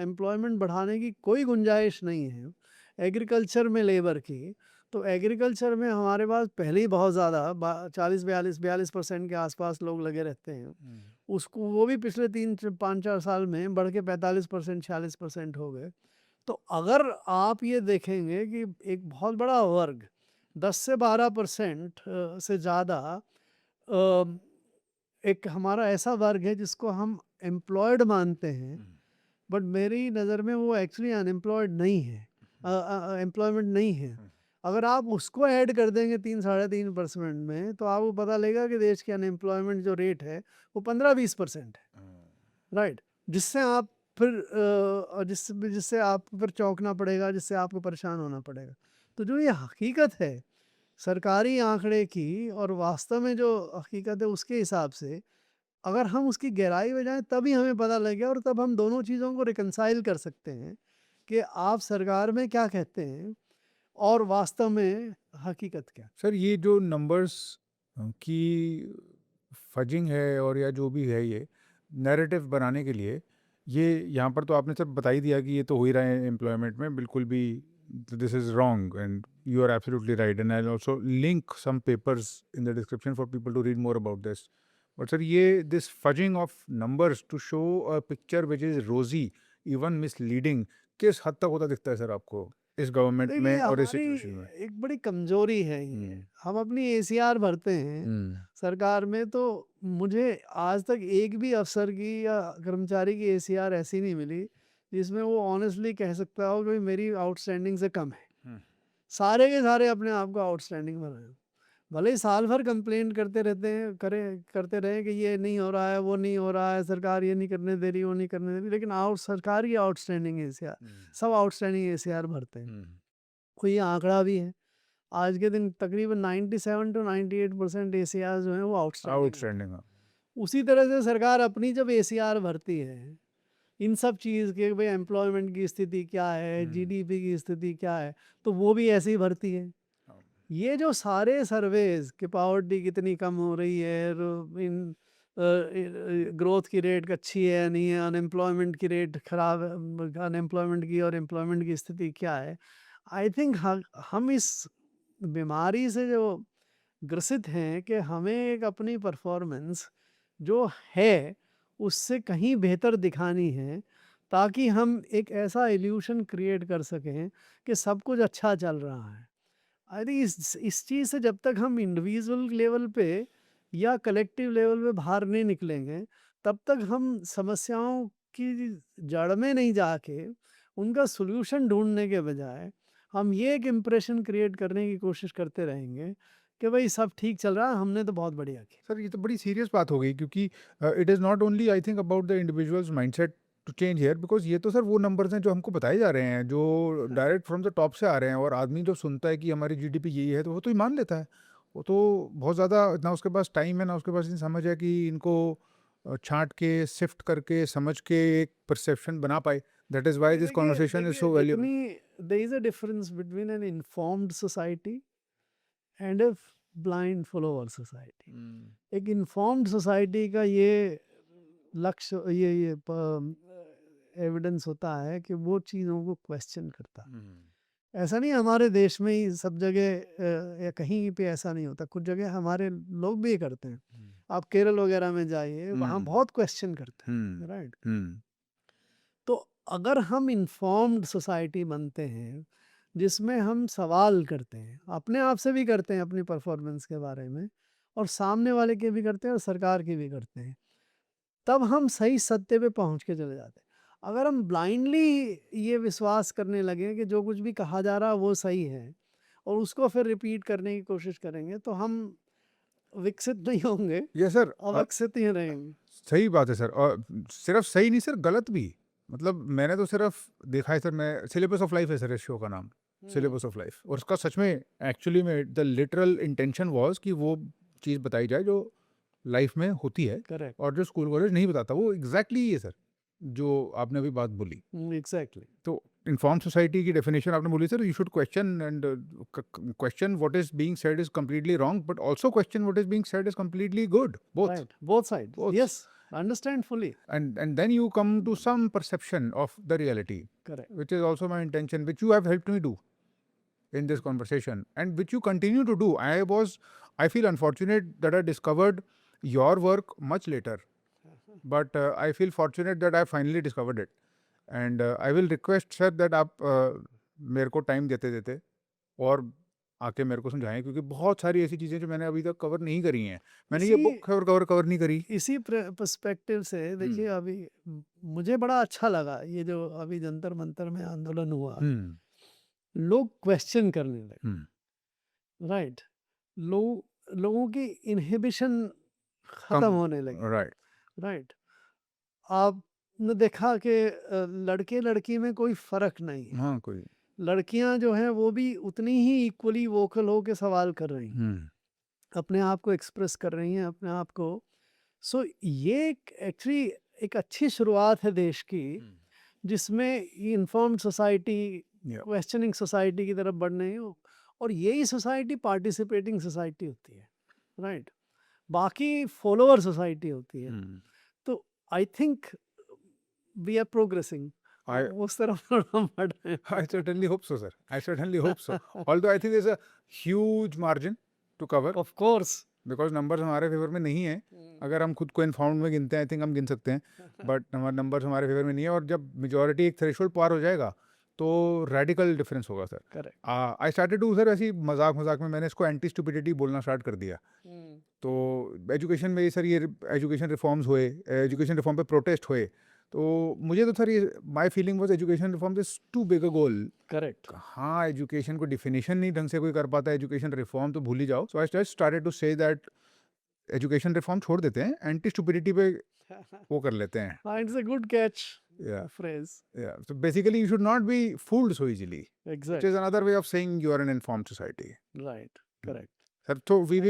एम्प्लॉयमेंट बढ़ाने की कोई गुंजाइश नहीं है, एग्रीकल्चर में लेबर की, तो एग्रीकल्चर में हमारे पास पहले ही बहुत ज़्यादा 40-42% के आसपास लोग लगे रहते हैं। उसको वो भी पिछले 3-5-4 साल में बढ़ के 45% 46% हो गए। तो अगर आप ये देखेंगे कि एक बहुत बड़ा वर्ग 10 से 12% से ज़्यादा एक हमारा ऐसा वर्ग है जिसको हम एम्प्लॉयड मानते हैं, बट मेरी नज़र में वो एक्चुअली अनएम्प्लॉयड नहीं है, एम्प्लॉयमेंट नहीं है। अगर आप उसको ऐड कर देंगे 3-3.5% में, तो आपको पता लगेगा कि देश की अनएम्प्लॉयमेंट जो रेट है वो 15-20% है, राइट। जिससे आप फिर जिससे आपको फिर चौंकना पड़ेगा, जिससे आपको परेशान होना पड़ेगा। तो जो ये हकीकत है सरकारी आंकड़े की और वास्तव में जो हकीकत है उसके हिसाब से, अगर हम उसकी गहराई में जाएं तभी हमें पता लगेगा, और तब हम दोनों चीज़ों को रिकंसाइल कर सकते हैं कि आप सरकार में क्या कहते हैं और वास्तव में हकीकत क्या। सर ये जो नंबर्स की फजिंग है और या जो भी है ये नैरेटिव बनाने के लिए, ये यहाँ पर तो आपने सर बता ही दिया कि ये तो हो ही रहा है एम्प्लॉयमेंट में, बिल्कुल भी this is wrong and you are absolutely right and I also link some papers in the description for people to read more about this. But sir ये this fudging of numbers to show a picture which is rosy even misleading किस हद तक होता दिखता है सर आपको इस गवर्नमेंट देखिए में और इस हमारी सिचुएशन में? एक बड़ी कमजोरी है ये, हम अपनी एसीआर भरते हैं सरकार में, तो मुझे आज तक एक भी अफसर की या कर्मचारी की एसीआर ऐसी नहीं मिली जिसमें वो ऑनेस्टली कह सकता हो कि मेरी आउटस्टैंडिंग से कम है। सारे के सारे अपने आप को आउटस्टैंडिंग बनाए, भले ही साल भर कंप्लेंट करते रहते हैं, करते रहे कि ये नहीं हो रहा है, वो नहीं हो रहा है, सरकार ये नहीं करने दे रही, वो नहीं करने दे रही, लेकिन सरकार ही आउटस्टैंडिंग एसीआर, सब आउटस्टैंडिंग एसीआर भरते हैं। कोई आंकड़ा भी है, आज के दिन तकरीबन 97 to 98% एसीआर जो हैं वो आउटस्टैंडिंग है। उसी तरह से सरकार अपनी जब एसीआर भरती है इन सब चीज़ के, भाई एम्प्लॉयमेंट की स्थिति क्या है, जीडीपी की स्थिति क्या है, तो वो भी ऐसे ही भरती है। ये जो सारे सर्वेज कि पॉवर्टी कितनी कम हो रही है, इन ग्रोथ की रेट अच्छी है नहीं है, अनएम्प्लॉयमेंट की रेट खराब है, अनएम्प्लॉयमेंट की और एम्प्लॉयमेंट की स्थिति क्या है, आई थिंक हम इस बीमारी से जो ग्रसित हैं कि हमें एक अपनी परफॉर्मेंस जो है उससे कहीं बेहतर दिखानी है, ताकि हम एक ऐसा इल्यूशन क्रिएट कर सकें कि सब कुछ अच्छा चल रहा है। आई थिंक इस चीज़ से जब तक हम इंडिविजुअल लेवल पे या कलेक्टिव लेवल पे बाहर नहीं निकलेंगे, तब तक हम समस्याओं की जड़ में नहीं जाके उनका सॉल्यूशन ढूंढने के बजाय हम ये एक इम्प्रेशन क्रिएट करने की कोशिश करते रहेंगे कि भाई सब ठीक चल रहा है, हमने तो बहुत बढ़िया किया। सर ये तो बड़ी सीरियस बात हो गई क्योंकि it is not only I think about the individuals mindset to change here, because ये तो सर वो नंबर्स हैं जो हमको बताए जा रहे हैं, जो डायरेक्ट फ्रॉम द टॉप से आ रहे हैं, और आदमी जो सुनता है कि हमारी जीडीपी यही है तो वो तो ही मान लेता है, वो तो बहुत ज़्यादा ना उसके पास टाइम है ना उसके पास इतनी समझ है कि इनको छांट के सिफ्ट करके समझ के एक परसेप्शन बना पाए. That is why this conversation is so valuable. there is a difference between an informed society and a blind follower society. एक informed society का ये लक्ष्य ये एविडेंस होता है कि वो चीज़ों को क्वेश्चन करता है. ऐसा नहीं हमारे देश में ही सब जगह या कहीं पे ऐसा नहीं होता, कुछ जगह हमारे लोग भी ये करते हैं. आप केरल वगैरह में जाइए, वहाँ बहुत क्वेश्चन करते हैं, राइट. तो अगर हम इन्फॉर्म्ड सोसाइटी बनते हैं जिसमें हम सवाल करते हैं, अपने आप से भी करते हैं अपनी परफॉर्मेंस के बारे में, और सामने वाले के भी करते हैं और सरकार के भी करते हैं, तब हम सही सत्य पे पहुंच के चले जाते हैं. अगर हम ब्लाइंडली ये विश्वास करने लगे कि जो कुछ भी कहा जा रहा है वो सही है और उसको फिर रिपीट करने की कोशिश करेंगे, तो हम विकसित नहीं होंगे, ये सर अविकसित ही रहेंगे. सही बात है सर. और सिर्फ सही नहीं सर, गलत भी. मतलब मैंने तो सिर्फ देखा है सर, मैं सिलेबस ऑफ लाइफ है सर इस शो का नाम, सिलेबस ऑफ लाइफ. और उसका सच में एक्चुअली में द लिटरल इंटेंशन वाज कि वो चीज़ बताई जाए जो लाइफ में होती है करेक्ट. और जो स्कूल कॉलेज नहीं बताता. वो एग्जैक्टली ये सर जो आपने अभी बात बोली. एग्जैक्टली. तो इन्फॉर्म सोसाइटी की डेफिनेशन आपने बोली sir, you should question and question what is being said is completely wrong, but also question what is being said is completely good. Both. Right, both sides. Both. Yes, understand fully. And then you come to some perception of the reality, Correct. which is also my intention, which you have helped me do in this conversation and which you continue to do. I feel unfortunate that I discovered your work much later, but I feel fortunate that I finally discovered it. And I will request sir that आप मेरे को टाइम देते देते और आके मेरे को समझाएं, क्योंकि बहुत सारी ऐसी चीज़ें जो मैंने अभी तक कवर नहीं करी हैं. मैंने ये बुक कवर नहीं करी. इसी पर्सपेक्टिव से देखिए, अभी मुझे बड़ा अच्छा लगा ये जो अभी जंतर मंतर में आंदोलन हुआ, लोग क्वेश्चन करने लगे, राइट. लोगों की इनहिबिशन खत्म होने लगी, राइट. आपने देखा कि लड़के लड़की में कोई फर्क नहीं है. हाँ, कोई लड़कियां जो हैं वो भी उतनी ही इक्वली वोकल हो के सवाल कर रही हैं, अपने आप को एक्सप्रेस कर रही हैं, अपने आप को. सो ये एक्चुअली एक अच्छी शुरुआत है देश की, जिसमें इन्फॉर्म्ड सोसाइटी क्वेश्चनिंग सोसाइटी की तरफ बढ़ रही हो, और यही सोसाइटी पार्टिसिपेटिंग सोसाइटी होती है, राइट. बाकी फॉलोअर सोसाइटी होती है. तो I think we are progressing उस तरफ थोड़ा बढ़ रहे हैं. I certainly hope so, sir. I certainly hope so. Although I think there's a huge margin to cover. Of course. Because numbers हमारे फेवर में नहीं है. अगर हम खुद को इन्फॉर्म्ड में गिनते हैं, आई थिंक हम गिन सकते हैं, बट हमारे नंबर्स हमारे फेवर में नहीं है. और जब मेजॉरिटी एक थ्रेशोल्ड पार हो जाएगा तो रेडिकल डिफरेंस होगा sir. Correct. I started to sir, ऐसी मजाक में मैंने इसको एंटी स्टुपिडिटी बोलना स्टार्ट कर दिया. तो एजुकेशन में सर ये एजुकेशन रिफॉर्म्स हुए, एजुकेशन रिफॉर्म पे प्रोटेस्ट हुए, तो मुझे तो सर ये my feeling was education reform is too big a goal. Correct. हाँ, एजुकेशन को डिफिनेशन नहीं ढंग से कोई कर पाता, एजुकेशन रिफॉर्म तो भूल ही जाओ. So I just started to say that education reform छोड़ देते हैं, एंटी स्टुपिडिटी पे वो कर लेते हैं. It's a good catch Yeah. phrase. Yeah. So basically, you should not be fooled so easily. Exactly. Which is another way of saying you are an informed society. Right. Correct. Sir, so we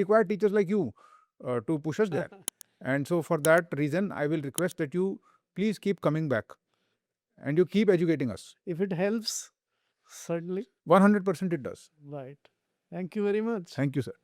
require teachers like you to push us there. And so for that reason, I will request that you please keep coming back and you keep educating us. If it helps, certainly. 100% it does. Right. Thank you very much. Thank you, sir.